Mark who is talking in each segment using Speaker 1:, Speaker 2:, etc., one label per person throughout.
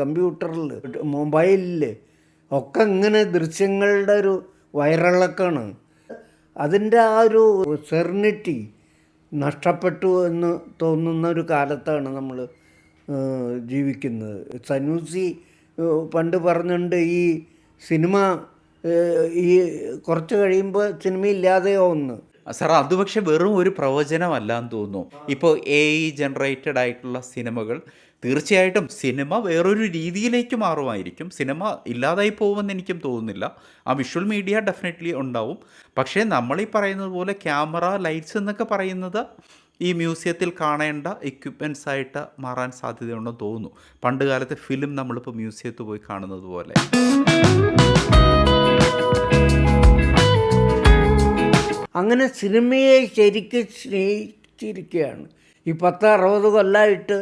Speaker 1: കമ്പ്യൂട്ടറിൽ, മൊബൈലിൽ ഒക്കെ ഇങ്ങനെ ദൃശ്യങ്ങളുടെ ഒരു വൈറളൊക്കെയാണ്. അതിൻ്റെ ആ ഒരു സെറിനിറ്റി നഷ്ടപ്പെട്ടു എന്ന് തോന്നുന്ന ഒരു കാലത്താണ് നമ്മൾ ജീവിക്കുന്നത്. സനൂസി പണ്ട് പറഞ്ഞിട്ടുണ്ട്, ഈ സിനിമ ഈ കുറച്ച് കഴിയുമ്പോൾ സിനിമ ഇല്ലാതെയാവുന്നു.
Speaker 2: സാർ, അത് പക്ഷെ വെറും ഒരു പ്രവചനമല്ലാന്ന് തോന്നുന്നു. ഇപ്പോൾ AI ജനറേറ്റഡ് ആയിട്ടുള്ള സിനിമകൾ തീർച്ചയായിട്ടും സിനിമ വേറൊരു രീതിയിലേക്ക് മാറുമായിരിക്കും. സിനിമ ഇല്ലാതായി പോകുമെന്ന് എനിക്കും തോന്നുന്നില്ല. ആ വിഷ്വൽ മീഡിയ ഡെഫിനറ്റ്ലി ഉണ്ടാവും. പക്ഷേ നമ്മളീ പറയുന്നത് പോലെ ക്യാമറ, ലൈറ്റ്സ് എന്നൊക്കെ പറയുന്നത് ഈ മ്യൂസിയത്തിൽ കാണേണ്ട എക്യുപ്മെൻറ്റ്സ് ആയിട്ട് മാറാൻ സാധ്യതയുണ്ടെന്ന് തോന്നുന്നു. പണ്ട് കാലത്തെ ഫിലിം നമ്മളിപ്പോൾ മ്യൂസിയത്തിൽ പോയി കാണുന്നത് പോലെ.
Speaker 1: അങ്ങനെ സിനിമയെ ശരിക്കും സ്നേഹിച്ചിരിക്കുകയാണ്. ഈ 10-60 കൊല്ലമായിട്ട്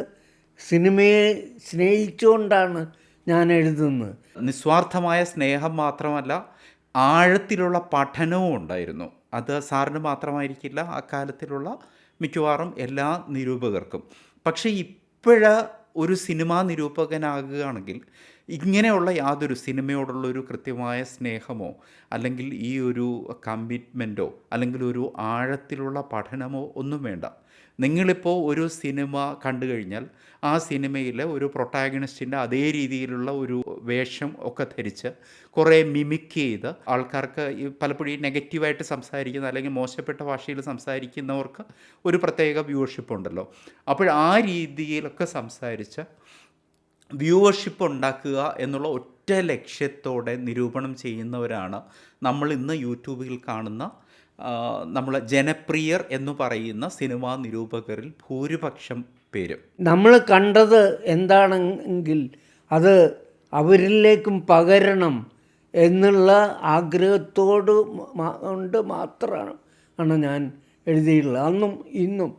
Speaker 1: സിനിമയെ സ്നേഹിച്ചുകൊണ്ടാണ് ഞാൻ എഴുതുന്നത്.
Speaker 2: നിസ്വാർത്ഥമായ സ്നേഹം മാത്രമല്ല, ആഴത്തിലുള്ള പഠനവും ഉണ്ടായിരുന്നു. അത് സാറിന് മാത്രമായിരിക്കില്ല, അക്കാലത്തിലുള്ള മിക്കവാറും എല്ലാ നിരൂപകർക്കും. പക്ഷേ ഒരു സിനിമാ നിരൂപകനാകുകയാണെങ്കിൽ ഇങ്ങനെയുള്ള യാതൊരു സിനിമയോടുള്ളൊരു കൃത്യമായ സ്നേഹമോ അല്ലെങ്കിൽ ഈ ഒരു കമ്മിറ്റ്മെൻറ്റോ അല്ലെങ്കിൽ ഒരു ആഴത്തിലുള്ള പഠനമോ ഒന്നും വേണ്ട. നിങ്ങളിപ്പോൾ ഒരു സിനിമ കണ്ടു കഴിഞ്ഞാൽ ആ സിനിമയിലെ ഒരു പ്രൊട്ടാഗണിസ്റ്റിൻ്റെ അതേ രീതിയിലുള്ള ഒരു വേഷം ഒക്കെ ധരിച്ച് കുറേ മിമിക് ചെയ്ത് ആൾക്കാർക്ക് പലപ്പോഴും നെഗറ്റീവായിട്ട് സംസാരിക്കുന്ന അല്ലെങ്കിൽ മോശപ്പെട്ട ഭാഷയിൽ സംസാരിക്കുന്നവർക്ക് ഒരു പ്രത്യേക വ്യൂവർഷിപ്പ് ഉണ്ടല്ലോ. അപ്പോൾ ആ രീതിയിലൊക്കെ സംസാരിച്ച് വ്യൂവർഷിപ്പ് ഉണ്ടാക്കുക എന്നുള്ള ഒറ്റ ലക്ഷ്യത്തോടെ നിരൂപണം ചെയ്യുന്നവരാണ് നമ്മൾ ഇന്ന് യൂട്യൂബിൽ കാണുന്ന നമ്മൾ ജനപ്രിയർ എന്ന് പറയുന്ന സിനിമാ നിരൂപകരിൽ ഭൂരിപക്ഷം പേരും.
Speaker 1: നമ്മൾ കണ്ടത് എന്താണെങ്കിൽ അത് അവരിലേക്കും പകരണം എന്നുള്ള ആഗ്രഹത്തോട് കൊണ്ട് മാത്രമാണ് ഞാൻ എഴുതിയിട്ടുള്ളത്, അന്നും ഇന്നും.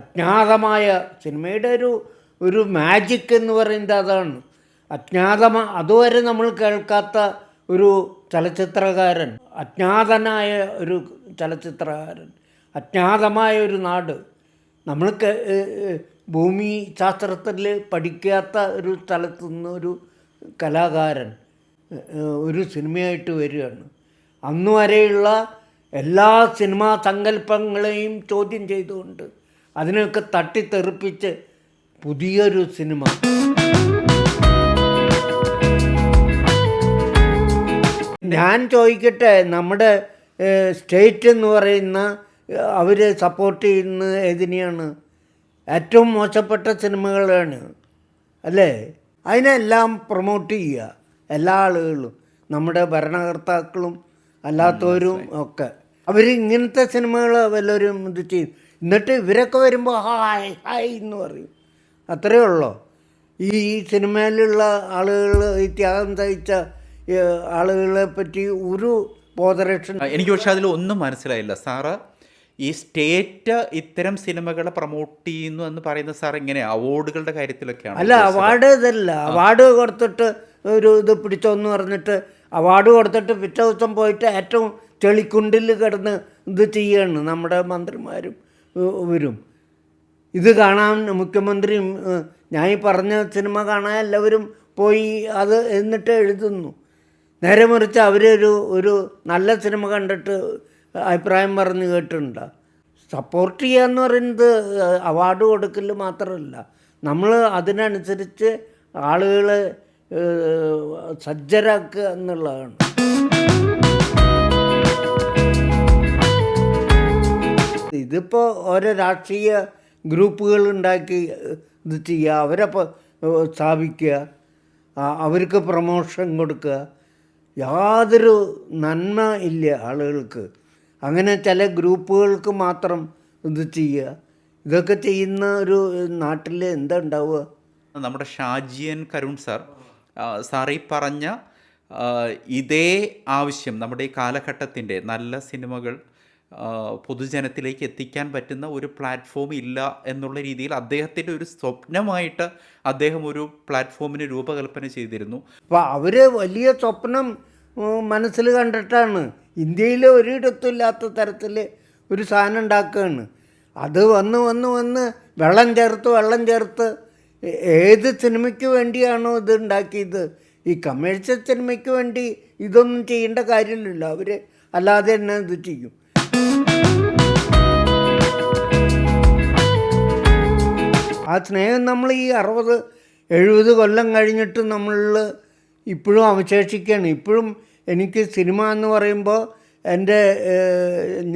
Speaker 1: അജ്ഞാതമായ സിനിമയുടെ ഒരു മാജിക് എന്ന് പറയുന്നത് അതാണ്. അതുവരെ നമ്മൾ കേൾക്കാത്ത ഒരു ചലച്ചിത്രകാരൻ, അജ്ഞാതനായ ഒരു ചലച്ചിത്രകാരൻ, അജ്ഞാതമായ ഒരു നാട്, നമ്മൾ ഭൂമി ശാസ്ത്രത്തിൽ പഠിക്കാത്ത ഒരു സ്ഥലത്തു നിന്ന് ഒരു കലാകാരൻ ഒരു സിനിമയായിട്ട് വരികയാണ്. അന്നു വരെയുള്ള എല്ലാ സിനിമാ സങ്കല്പങ്ങളെയും ചോദ്യം ചെയ്തുകൊണ്ട് അതിനൊക്കെ തട്ടിത്തെറിപ്പിച്ച് പുതിയൊരു സിനിമ. ഞാൻ ചോദിക്കട്ടെ, നമ്മുടെ സ്റ്റേറ്റ് എന്ന് പറയുന്ന അവർ സപ്പോർട്ട് ചെയ്യുന്ന ഏതിനെയാണ്? ഏറ്റവും മോശപ്പെട്ട സിനിമകളാണ് അല്ലേ? അതിനെല്ലാം പ്രൊമോട്ട് ചെയ്യുക എല്ലാ ആളുകളും, നമ്മുടെ ഭരണകർത്താക്കളും അല്ലാത്തവരും ഒക്കെ. അവർ ഇങ്ങനത്തെ സിനിമകൾ വല്ലവരും ഇത് ചെയ്യും. എന്നിട്ട് ഇവരൊക്കെ വരുമ്പോൾ ഹായ് ഹായ് എന്ന് പറയും. അത്രയേ ഉള്ളൂ. ഈ സിനിമയിലുള്ള ആളുകൾ, ഈ ത്യാഗം സഹിച്ച ആളുകളെ പറ്റി ഒരു ബോധരക്ഷ
Speaker 2: എനിക്ക്. പക്ഷെ അതിൽ ഒന്നും മനസ്സിലായില്ല സാറ്. ഈ സ്റ്റേറ്റ് ഇത്തരം സിനിമകളെ പ്രൊമോട്ട് ചെയ്യുന്നു എന്ന് പറയുന്നത് സാർ ഇങ്ങനെ അവാർഡുകളുടെ കാര്യത്തിലൊക്കെയാണ്?
Speaker 1: അല്ല, അവാർഡ് ഇതല്ല. അവാർഡ് കൊടുത്തിട്ട് ഒരു ഇത് പിടിച്ചോന്ന് പറഞ്ഞിട്ട് അവാർഡ് കൊടുത്തിട്ട് പിറ്റേ ദിവസം പോയിട്ട് ഏറ്റവും ചെളിക്കുണ്ടിൽ കിടന്ന് ഇത് ചെയ്യുകയാണ് നമ്മുടെ മന്ത്രിമാരും ഇവരും. ഇത് കാണാൻ മുഖ്യമന്ത്രിയും ഞാൻ ഈ പറഞ്ഞ സിനിമ കാണാൻ എല്ലാവരും പോയി അത് എന്നിട്ട് എഴുതുന്നു. നേരെ മറിച്ച് ഒരു നല്ല സിനിമ കണ്ടിട്ട് അഭിപ്രായം പറഞ്ഞ് കേട്ടിട്ടുണ്ടോ? സപ്പോർട്ട് ചെയ്യുക എന്ന് പറയുന്നത് അവാർഡ് കൊടുക്കൽ മാത്രമല്ല, നമ്മൾ അതിനനുസരിച്ച് ആളുകളെ സജ്ജരാക്കുക എന്നുള്ളതാണ്. ഇതിപ്പോൾ ഓരോ രാഷ്ട്രീയ ഗ്രൂപ്പുകൾ ഉണ്ടാക്കി ഇത് ചെയ്യുക, അവരെ സ്ഥാപിക്കുക, അവർക്ക് പ്രൊമോഷൻ കൊടുക്കുക. യാതൊരു നന്മ ഇല്ല ആളുകൾക്ക്. അങ്ങനെ ചില ഗ്രൂപ്പുകൾക്ക് മാത്രം ഇത് ചെയ്യുക. ഇതൊക്കെ ചെയ്യുന്ന ഒരു നാട്ടിൽ എന്താ ഉണ്ടാവുക?
Speaker 2: നമ്മുടെ ഷാജിയൻ കരുൺ സാർ ഈ പറഞ്ഞ ഇതേ ആവശ്യം നമ്മുടെ ഈ കാലഘട്ടത്തിൻ്റെ നല്ല സിനിമകൾ പൊതുജനത്തിലേക്ക് എത്തിക്കാൻ പറ്റുന്ന ഒരു പ്ലാറ്റ്ഫോം ഇല്ല എന്നുള്ള രീതിയിൽ അദ്ദേഹത്തിൻ്റെ ഒരു സ്വപ്നമായിട്ട് അദ്ദേഹം ഒരു പ്ലാറ്റ്ഫോമിന് രൂപകൽപ്പന ചെയ്തിരുന്നു.
Speaker 1: അപ്പോൾ അവർ വലിയ സ്വപ്നം മനസ്സിൽ കണ്ടിട്ടാണ് ഇന്ത്യയിൽ ഒരിടത്തും ഇല്ലാത്ത തരത്തിൽ ഒരു സാധനം ഉണ്ടാക്കുകയാണ്. അത് വന്ന് വെള്ളം ചേർത്ത് ഏത് സിനിമയ്ക്ക് വേണ്ടിയാണോ ഇത് ഉണ്ടാക്കിയത്, ഈ കമേഴ്ഷ്യൽ സിനിമയ്ക്ക് വേണ്ടി ഇതൊന്നും ചെയ്യേണ്ട കാര്യമില്ലല്ലോ. അവർ അല്ലാതെ തന്നെ ഇത് ചെയ്യും. ആ സ്നേഹം നമ്മൾ ഈ 60-70 കൊല്ലം കഴിഞ്ഞിട്ട് നമ്മളിൽ ഇപ്പോഴും അവശേഷിക്കുകയാണ്. ഇപ്പോഴും എനിക്ക് സിനിമ എന്ന് പറയുമ്പോൾ എൻ്റെ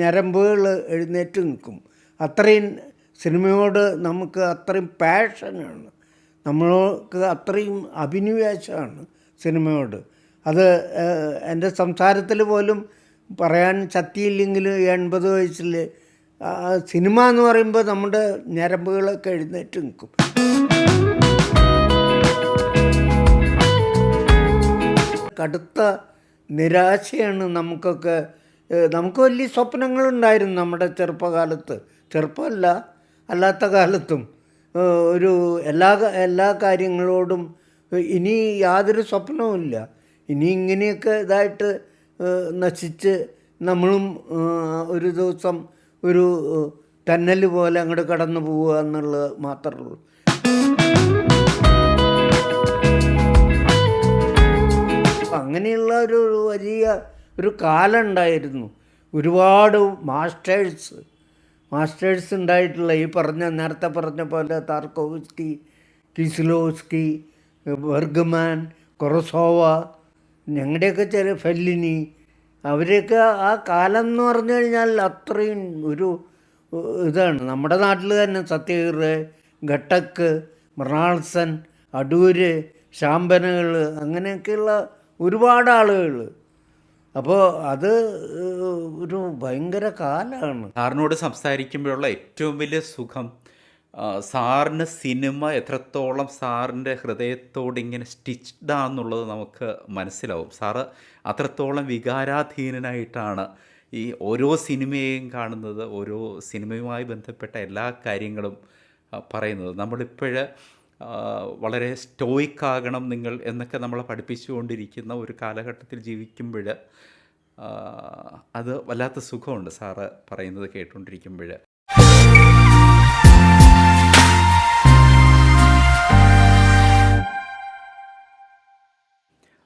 Speaker 1: ഞരമ്പുകൾ എഴുന്നേറ്റ് നിൽക്കും. അത്രയും സിനിമയോട് നമുക്ക് അത്രയും പാഷനാണ്, നമ്മൾക്ക് അത്രയും അഭിനിവേശമാണ് സിനിമയോട്. അത് എൻ്റെ സംസാരത്തിൽ പോലും പറയാൻ ശക്തിയില്ലെങ്കിലും 80 വയസ്സിൽ സിനിമ എന്ന് പറയുമ്പോൾ നമ്മുടെ ഞരമ്പുകളൊക്കെ എഴുന്നേറ്റ് നിൽക്കും. കടുത്ത നിരാശയാണ് നമുക്കൊക്കെ. നമുക്ക് വലിയ സ്വപ്നങ്ങളുണ്ടായിരുന്നു നമ്മുടെ ചെറുപ്പകാലത്ത്, ചെറുപ്പമല്ല അല്ലാത്ത കാലത്തും. ഒരു എല്ലാ കാര്യങ്ങളോടും ഇനി യാതൊരു സ്വപ്നവുമില്ല. ഇനി ഇങ്ങനെയൊക്കെ ഇതായിട്ട് നശിച്ച് നമ്മളും ഒരു ദിവസം ഒരു ടന്നൽ പോലെ അങ്ങോട്ട് കടന്നു പോവുക എന്നുള്ളത് മാത്രമേ ഉള്ളൂ. അങ്ങനെയുള്ള ഒരു വലിയ ഒരു കാലം ഉണ്ടായിരുന്നു. ഒരുപാട് മാസ്റ്റേഴ്സ് ഉണ്ടായിട്ടുള്ള ഈ നേരത്തെ പറഞ്ഞ പോലെ താർക്കോവ്സ്കി, കിസ്ലോവ്സ്കി, ബെർഗ്മാൻ, കൊറസോവ, ഞങ്ങളുടെയൊക്കെ ചെറിയ ഫെല്ലിനി, അവരെയൊക്കെ ആ കാലം എന്ന് പറഞ്ഞു കഴിഞ്ഞാൽ അത്രയും ഒരു ഇതാണ്. നമ്മുടെ നാട്ടിൽ തന്നെ സത്യഹീർ, ഘട്ടക്ക്, മൃണാൾസൻ, അടൂര്, ശാമ്പനകൾ, അങ്ങനെയൊക്കെയുള്ള ഒരുപാട് ആളുകൾ. അപ്പോൾ അത് ഒരു ഭയങ്കര കാലമാണ്.
Speaker 2: സാറിനോട് സംസാരിക്കുമ്പോഴുള്ള ഏറ്റവും വലിയ സുഖം, സാറിന് സിനിമ എത്രത്തോളം സാറിൻ്റെ ഹൃദയത്തോട് ഇങ്ങനെ സ്റ്റിച്ച്ഡാന്നുള്ളത് നമുക്ക് മനസ്സിലാവും. സാറ് അത്രത്തോളം വികാരാധീനനായിട്ടാണ് ഈ ഓരോ സിനിമയെയും കാണുന്നത്, ഓരോ സിനിമയുമായി ബന്ധപ്പെട്ട എല്ലാ കാര്യങ്ങളും പറയുന്നത്. നമ്മളിപ്പോൾ വളരെ സ്റ്റോയിക്കാകണം നിങ്ങൾ എന്നൊക്കെ നമ്മളെ പഠിപ്പിച്ചുകൊണ്ടിരിക്കുന്ന ഒരു കാലഘട്ടത്തിൽ ജീവിക്കുമ്പോൾ അത് വല്ലാത്ത സുഖമുണ്ട് സാറ് പറയുന്നത് കേട്ടുകൊണ്ടിരിക്കുമ്പോൾ.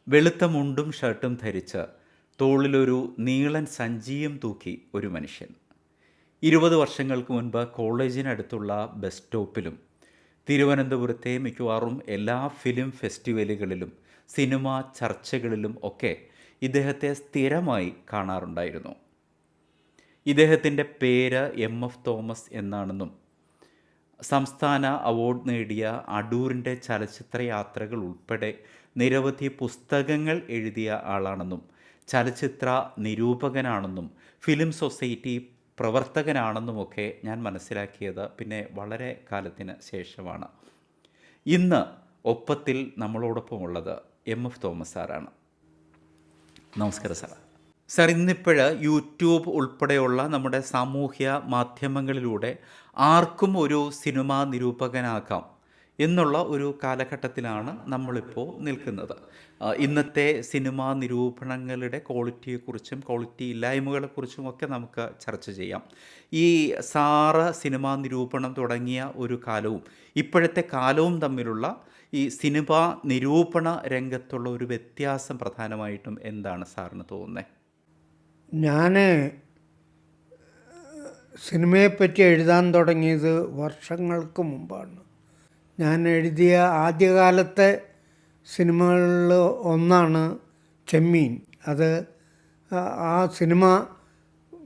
Speaker 2: വെളുത്ത മുണ്ടും ഷർട്ടും ധരിച്ച് തോളിലൊരു നീളൻ സഞ്ചിയും തൂക്കി ഒരു മനുഷ്യൻ. 20 വർഷങ്ങൾക്ക് മുൻപ് കോളേജിനടുത്തുള്ള ബസ് സ്റ്റോപ്പിലും തിരുവനന്തപുരത്തെ മിക്കവാറും എല്ലാ ഫിലിം ഫെസ്റ്റിവലുകളിലും സിനിമാ ചർച്ചകളിലും ഒക്കെ ഇദ്ദേഹത്തെ സ്ഥിരമായി കാണാറുണ്ടായിരുന്നു. ഇദ്ദേഹത്തിൻ്റെ പേര് MF തോമസ് എന്നാണെന്നും സംസ്ഥാന അവാർഡ് നേടിയ അടൂരിൻ്റെ ചലച്ചിത്ര യാത്രകൾ ഉൾപ്പെടെ നിരവധി പുസ്തകങ്ങൾ എഴുതിയ ആളാണെന്നും ചലച്ചിത്ര നിരൂപകനാണെന്നും ഫിലിം സൊസൈറ്റി പ്രവർത്തകനാണെന്നുമൊക്കെ ഞാൻ മനസ്സിലാക്കിയത് പിന്നെ വളരെ കാലത്തിന് ശേഷമാണ്. ഇന്ന് ഒപ്പത്തിൽ നമ്മളോടൊപ്പം ഉള്ളത് MF തോമസ് സാറാണ്. നമസ്കാരം സാർ. സാർ, ഇന്നിപ്പോൾ യൂട്യൂബ് ഉൾപ്പെടെയുള്ള നമ്മുടെ സാമൂഹ്യ മാധ്യമങ്ങളിലൂടെ ആർക്കും ഒരു സിനിമാ നിരൂപകനാകാം എന്നുള്ള ഒരു കാലഘട്ടത്തിലാണ് നമ്മളിപ്പോൾ നിൽക്കുന്നത്. ഇന്നത്തെ സിനിമാ നിരൂപണങ്ങളുടെ ക്വാളിറ്റിയെക്കുറിച്ചും ക്വാളിറ്റി ഇല്ലായ്മകളെക്കുറിച്ചുമൊക്കെ നമുക്ക് ചർച്ച ചെയ്യാം. ഈ സാറ് സിനിമാ നിരൂപണം തുടങ്ങിയ ഒരു കാലവും ഇപ്പോഴത്തെ കാലവും തമ്മിലുള്ള ഈ സിനിമാ നിരൂപണ രംഗത്തുള്ള ഒരു വ്യത്യാസം പ്രധാനമായിട്ടും എന്താണ് സാറിന് തോന്നുന്നത്?
Speaker 1: ഞാൻ സിനിമയെപ്പറ്റി എഴുതാൻ തുടങ്ങിയത് വർഷങ്ങൾക്ക് മുമ്പാണ്. ഞാൻ എഴുതിയ ആദ്യകാലത്തെ സിനിമകളിൽ ഒന്നാണ് ചെമ്മീൻ. അത് ആ സിനിമ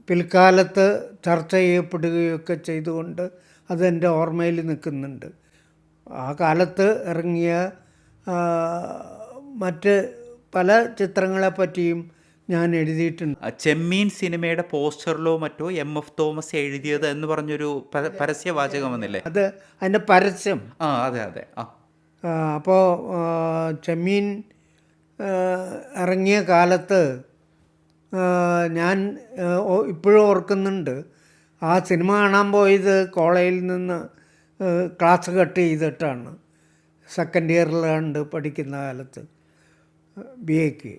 Speaker 1: പിൽക്കാലത്ത് ചർച്ച ചെയ്യപ്പെടുകയൊക്കെ ചെയ്തുകൊണ്ട് അതെൻ്റെ ഓർമ്മയിൽ നിൽക്കുന്നുണ്ട്. ആ കാലത്ത് ഇറങ്ങിയ മറ്റ് പല ചിത്രങ്ങളെപ്പറ്റിയും ഞാൻ എഴുതിയിട്ടുണ്ട്.
Speaker 2: ചെമ്മീൻ സിനിമയുടെ പോസ്റ്ററിലോ മറ്റോ MF തോമസ് എഴുതിയത് എന്ന് പറഞ്ഞൊരു പരസ്യവാചകം വന്നില്ലേ?
Speaker 1: അത് അതിൻ്റെ പരസ്യം.
Speaker 2: അതെ അതെ.
Speaker 1: അപ്പോൾ ചെമ്മീൻ ഇറങ്ങിയ കാലത്ത് ഞാൻ ഇപ്പോഴും ഓർക്കുന്നുണ്ട്. ആ സിനിമ കാണാൻ പോയത് കോളേജിൽ നിന്ന് ക്ലാസ് കട്ട് ചെയ്തിട്ടാണ്. സെക്കൻഡ് ഇയറിലാണ്ട് പഠിക്കുന്ന കാലത്ത് BA.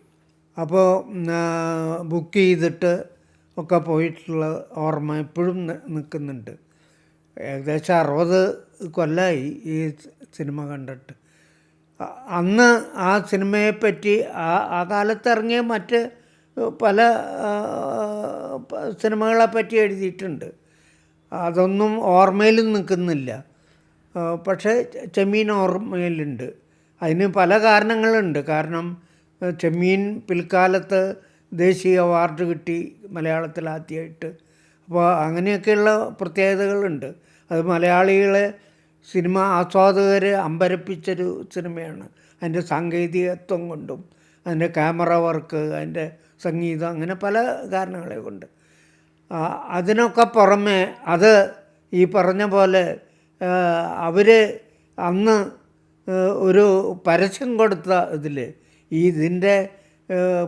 Speaker 1: അപ്പോൾ ബുക്ക് ചെയ്തിട്ട് ഒക്കെ പോയിട്ടുള്ള ഓർമ്മ ഇപ്പോഴും നിൽക്കുന്നുണ്ട്. ഏകദേശം 60 കൊല്ലമായി ഈ സിനിമ കണ്ടിട്ട്. അന്ന് ആ സിനിമയെപ്പറ്റി ആ കാലത്ത് ഇറങ്ങിയ മറ്റ് പല സിനിമകളെ പറ്റി എഴുതിയിട്ടുണ്ട്. അതൊന്നും ഓർമ്മയിൽ നിൽക്കുന്നില്ല. പക്ഷേ ചെമ്മീൻ ഓർമ്മയിലുണ്ട്. അതിന് പല കാരണങ്ങളുണ്ട്. കാരണം ചെമ്മീൻ പിൽക്കാലത്ത് ദേശീയ അവാർഡ് കിട്ടി മലയാളത്തിൽ ആദ്യമായിട്ട്. അപ്പോൾ അങ്ങനെയൊക്കെയുള്ള പ്രത്യേകതകളുണ്ട്. അത് മലയാളികളെ സിനിമ ആസ്വാദകരെ അമ്പരപ്പിച്ചൊരു സിനിമയാണ്. അതിൻ്റെ സാങ്കേതികത്വം കൊണ്ടും അതിൻ്റെ ക്യാമറ വർക്ക്, അതിൻ്റെ സംഗീതം, അങ്ങനെ പല കാരണങ്ങളെ കൊണ്ട്. അതിനൊക്കെ പുറമെ അത് ഈ പറഞ്ഞ പോലെ അവർ അന്ന് ഒരു പരസ്യം കൊടുത്ത ഇതിൻ്റെ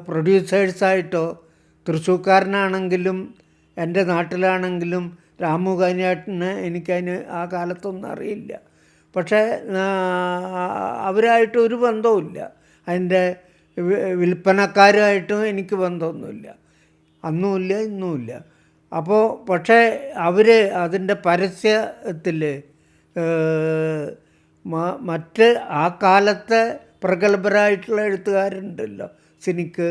Speaker 1: പ്രൊഡ്യൂസേഴ്സായിട്ടോ, തൃശ്ശൂർക്കാരനാണെങ്കിലും എൻ്റെ നാട്ടിലാണെങ്കിലും രാമു കൈനാട്ടിനെ എനിക്കതിന് ആ കാലത്തൊന്നും അറിയില്ല. പക്ഷേ അവരായിട്ട് ഒരു ബന്ധവുമില്ല. അതിൻ്റെ വിൽപ്പനക്കാരുമായിട്ടും എനിക്ക് ബന്ധമൊന്നുമില്ല, അന്നുമില്ല ഇന്നുമില്ല. അപ്പോൾ പക്ഷേ അവർ അതിൻ്റെ പരസ്യത്തിൽ മറ്റ് ആ കാലത്തെ പ്രഗത്ഭരായിട്ടുള്ള എഴുത്തുകാരുണ്ടല്ലോ, സിനിക്ക്,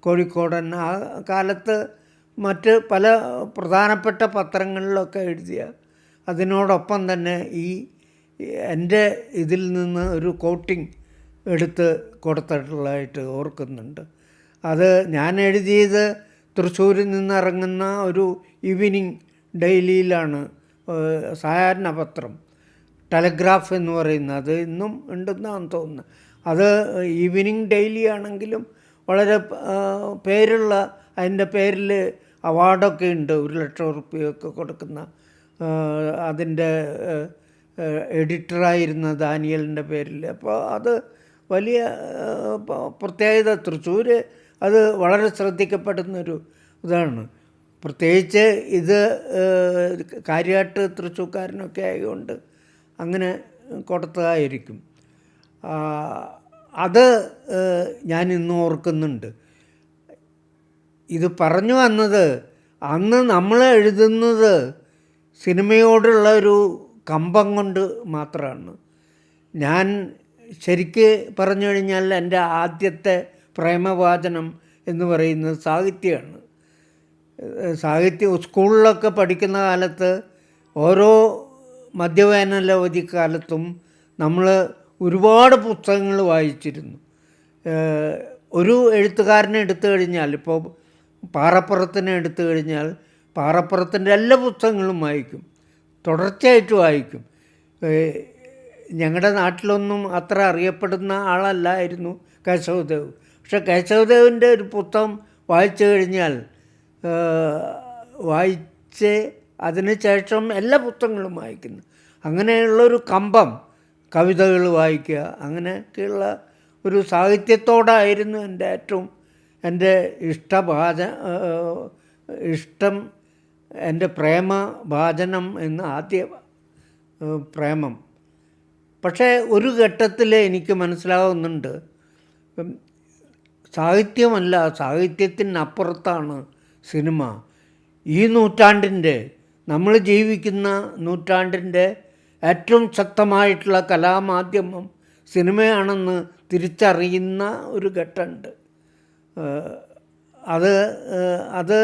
Speaker 1: കോഴിക്കോടൻ, ആ കാലത്ത് മറ്റ് പല പ്രധാനപ്പെട്ട പത്രങ്ങളിലൊക്കെ എഴുതിയ അതിനോടൊപ്പം തന്നെ എൻ്റെ ഇതിൽ നിന്ന് ഒരു കോട്ടിങ് എടുത്ത് കൊടുത്തിട്ടുള്ളതായിട്ട് ഓർക്കുന്നുണ്ട്. അത് ഞാൻ എഴുതിയത് തൃശ്ശൂരിൽ നിന്നിറങ്ങുന്ന ഒരു ഈവനിങ് ഡെയിലിയിലാണ്, സായാഹ്ന പത്രം, ടെലഗ്രാഫ് എന്ന് പറയുന്നത്. അത് ഇന്നും ഉണ്ടെന്നാണ് തോന്നുന്നത്. അത് ഈവനിങ് ഡെയിലി ആണെങ്കിലും വളരെ പേരുള്ള, അതിൻ്റെ പേരിൽ അവാർഡൊക്കെ ഉണ്ട്, 1,00,000 റുപ്യൊക്കെ കൊടുക്കുന്ന. അതിൻ്റെ എഡിറ്ററായിരുന്ന ദാനിയലിൻ്റെ പേരിൽ. അപ്പോൾ അത് വലിയ പ്രത്യേകത. തൃശ്ശൂർ അത് വളരെ ശ്രദ്ധിക്കപ്പെടുന്നൊരു ഇതാണ്. പ്രത്യേകിച്ച് ഇത് കാര്യമായിട്ട് തൃശ്ശൂർക്കാരനൊക്കെ ആയതുകൊണ്ട് അങ്ങനെ കൊടുത്തതായിരിക്കും. അത് ഞാൻ ഇന്നും ഓർക്കുന്നുണ്ട്. ഇത് പറഞ്ഞു വന്നത്, അന്ന് നമ്മൾ എഴുതുന്നത് സിനിമയോടുള്ള ഒരു കമ്പം കൊണ്ട് മാത്രമാണ്. ഞാൻ ശരിക്ക് പറഞ്ഞു കഴിഞ്ഞാൽ എൻ്റെ ആദ്യത്തെ പ്രേമവാചനം എന്ന് പറയുന്നത് സാഹിത്യമാണ്. സാഹിത്യം സ്കൂളിലൊക്കെ പഠിക്കുന്ന കാലത്ത് ഓരോ മധ്യവേനലവധിക്കാലത്തും നമ്മൾ ഒരുപാട് പുസ്തകങ്ങൾ വായിച്ചിരുന്നു. ഒരു എഴുത്തുകാരനെ എടുത്തു കഴിഞ്ഞാൽ, ഇപ്പോൾ പാറപ്പുറത്തിനെ എടുത്തു കഴിഞ്ഞാൽ പാറപ്പുറത്തിൻ്റെ എല്ലാ പുസ്തകങ്ങളും വായിക്കും, തുടർച്ചയായിട്ട് വായിക്കും. ഞങ്ങളുടെ നാട്ടിലൊന്നും അത്ര അറിയപ്പെടുന്ന ആളല്ലായിരുന്നു കേശവദേവ്. പക്ഷെ കേശവദേവിൻ്റെ ഒരു പുസ്തകം വായിച്ചു കഴിഞ്ഞാൽ വായിച്ച് അതിന് ശേഷം എല്ലാ പുസ്തകങ്ങളും വായിക്കുന്നു. അങ്ങനെയുള്ളൊരു കമ്പം, കവിതകൾ വായിക്കുക, അങ്ങനെയൊക്കെയുള്ള ഒരു സാഹിത്യത്തോടായിരുന്നു എൻ്റെ ഇഷ്ടം, എൻ്റെ പ്രേമഭാജനം എന്ന് ആദ്യ പ്രേമം. പക്ഷേ ഒരു ഘട്ടത്തിൽ എനിക്ക് മനസ്സിലാവുന്നുണ്ട്, സാഹിത്യമല്ല, സാഹിത്യത്തിനപ്പുറത്താണ് സിനിമ. ഈ നൂറ്റാണ്ടിൻ്റെ, നമ്മൾ ജീവിക്കുന്ന നൂറ്റാണ്ടിൻ്റെ ഏറ്റവും ശക്തമായിട്ടുള്ള കലാമാധ്യമം സിനിമയാണെന്ന് തിരിച്ചറിയുന്ന ഒരു ഘട്ടമുണ്ട്. അത്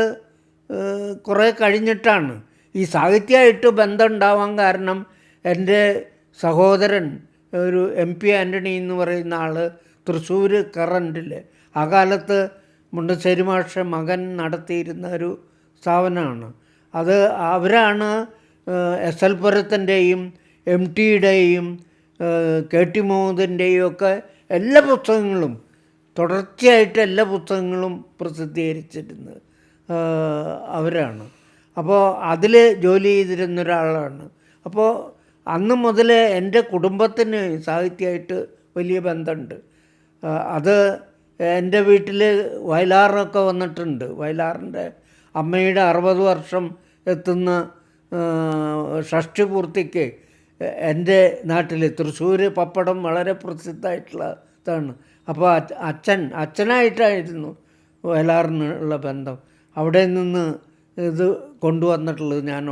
Speaker 1: കുറേ കഴിഞ്ഞിട്ടാണ്. ഈ സാഹിത്യമായിട്ട് ബന്ധം ഉണ്ടാവാൻ കാരണം എൻ്റെ സഹോദരൻ, ഒരു MP ആൻ്റണി എന്ന് പറയുന്ന ആൾ, തൃശ്ശൂർ കറൻറ്റിൽ ആ കാലത്ത് മുണ്ടശ്ശേരി മാഷ മകൻ നടത്തിയിരുന്ന ഒരു സ്ഥാപനമാണ്. അവരാണ് SL പുരത്തിൻ്റെയും MTയുടെയും KT മുഹമ്മദിൻ്റെയും ഒക്കെ എല്ലാ പുസ്തകങ്ങളും, തുടർച്ചയായിട്ട് എല്ലാ പുസ്തകങ്ങളും പ്രസിദ്ധീകരിച്ചിരുന്നത് അവരാണ്. അപ്പോൾ അതിൽ ജോലി ചെയ്തിരുന്ന ഒരാളാണ്. അപ്പോൾ അന്ന് മുതൽ എൻ്റെ കുടുംബത്തിന് സാഹിത്യമായിട്ട് വലിയ ബന്ധമുണ്ട്. അത് എൻ്റെ വീട്ടിൽ വയലാറൊക്കെ വന്നിട്ടുണ്ട്. വയലാറിൻ്റെ അമ്മയുടെ 60 വർഷം എത്തുന്ന ഷഷ്ടി പൂർത്തിക്ക് എൻ്റെ നാട്ടിൽ തൃശ്ശൂർ പപ്പടം വളരെ പ്രസിദ്ധമായിട്ടുള്ള ഇതാണ്. അപ്പോൾ അച്ഛനായിട്ടായിരുന്നു വയലാറിനുള്ള ബന്ധം. അവിടെ നിന്ന് ഇത് കൊണ്ടുവന്നിട്ടുള്ളത് ഞാൻ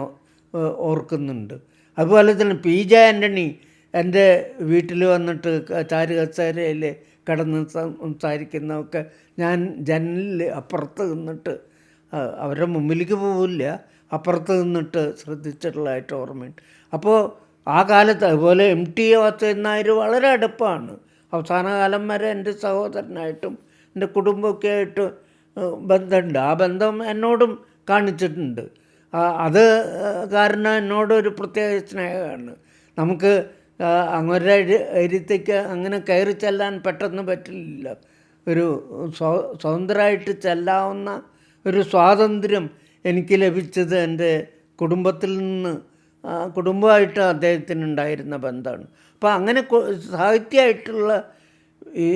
Speaker 1: ഓർക്കുന്നുണ്ട്. അതുപോലെ തന്നെ പി ജെ ആൻ്റണി എൻ്റെ വീട്ടിൽ വന്നിട്ട് ചാരുകസേരയിൽ കിടന്ന് സംസാരിക്കുന്നതൊക്കെ ഞാൻ ജനലിൽ അപ്പുറത്ത് നിന്നിട്ട്, അവരുടെ മുമ്പിലേക്ക് പോവില്ല, അപ്പുറത്ത് നിന്നിട്ട് ശ്രദ്ധിച്ചിട്ടുള്ളതായിട്ട് ഓർമ്മയുണ്ട്. അപ്പോൾ ആ കാലത്ത് അതുപോലെ MT വാസുദേവൻ നായർ വളരെ അടുപ്പമാണ്. അവസാന കാലം വരെ എൻ്റെ സഹോദരനായിട്ടും എൻ്റെ കുടുംബമൊക്കെ ആയിട്ട് ബന്ധമുണ്ട്. ആ ബന്ധം എന്നോടും കാണിച്ചിട്ടുണ്ട്. അത് കാരണം എന്നോടൊരു പ്രത്യേക സ്നേഹമാണ്. നമുക്ക് അങ്ങനെ എഴുത്തേക്ക് അങ്ങനെ കയറി ചെല്ലാൻ പെട്ടെന്ന് പറ്റില്ല. ഒരു സ്വതന്ത്രമായിട്ട് ചെല്ലാവുന്ന ഒരു സ്വാതന്ത്ര്യം എനിക്ക് ലഭിച്ചത് എൻ്റെ കുടുംബത്തിൽ നിന്ന്, കുടുംബമായിട്ട് അദ്ദേഹത്തിനുണ്ടായിരുന്ന ബന്ധമാണ്. അപ്പോൾ അങ്ങനെ സാഹിത്യമായിട്ടുള്ള ഈ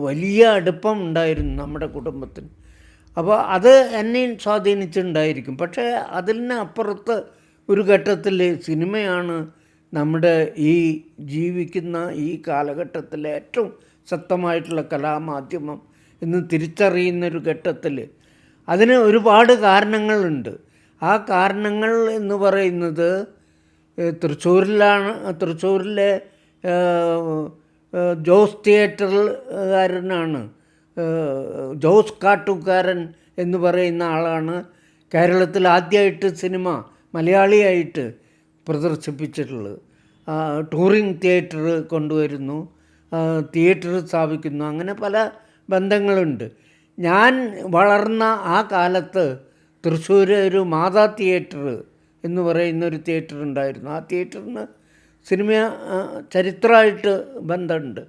Speaker 1: വലിയ അടുപ്പം ഉണ്ടായിരുന്നു നമ്മുടെ കുടുംബത്തിന്. അപ്പോൾ അത് എന്നെയും സ്വാധീനിച്ചിട്ടുണ്ടായിരിക്കും. പക്ഷേ അതിന് അപ്പുറത്ത് ഒരു ഘട്ടത്തിൽ സിനിമയാണ് നമ്മുടെ ഈ ജീവിക്കുന്ന ഈ കാലഘട്ടത്തിലെ ഏറ്റവും ശക്തമായിട്ടുള്ള കലാമാധ്യമം എന്ന് തിരിച്ചറിയുന്നൊരു ഘട്ടത്തിൽ അതിന് ഒരുപാട് കാരണങ്ങളുണ്ട്. ആ കാരണങ്ങൾ എന്ന് പറയുന്നത് തൃശ്ശൂരിലെ ജോസ് തിയേറ്ററുകാരനാണ്, ജോസ് കാട്ടുകാരൻ എന്ന് പറയുന്ന ആളാണ് കേരളത്തിൽ ആദ്യമായിട്ട് സിനിമ മലയാളിയായിട്ട് പ്രദർശിപ്പിച്ചിട്ടുള്ളത്. ടൂറിംഗ് തിയേറ്റർ കൊണ്ടുവരുന്നു, തിയേറ്റർ സ്ഥാപിക്കുന്നു, അങ്ങനെ പല ബന്ധങ്ങളുണ്ട്. ഞാൻ വളർന്ന ആ കാലത്ത് തൃശ്ശൂർ ഒരു മാതാ തിയേറ്റർ എന്ന് പറയുന്ന ഒരു തിയേറ്റർ ഉണ്ടായിരുന്നു. ആ തിയേറ്ററിന് സിനിമ ചരിത്രമായിട്ട് ബന്ധമുണ്ട്.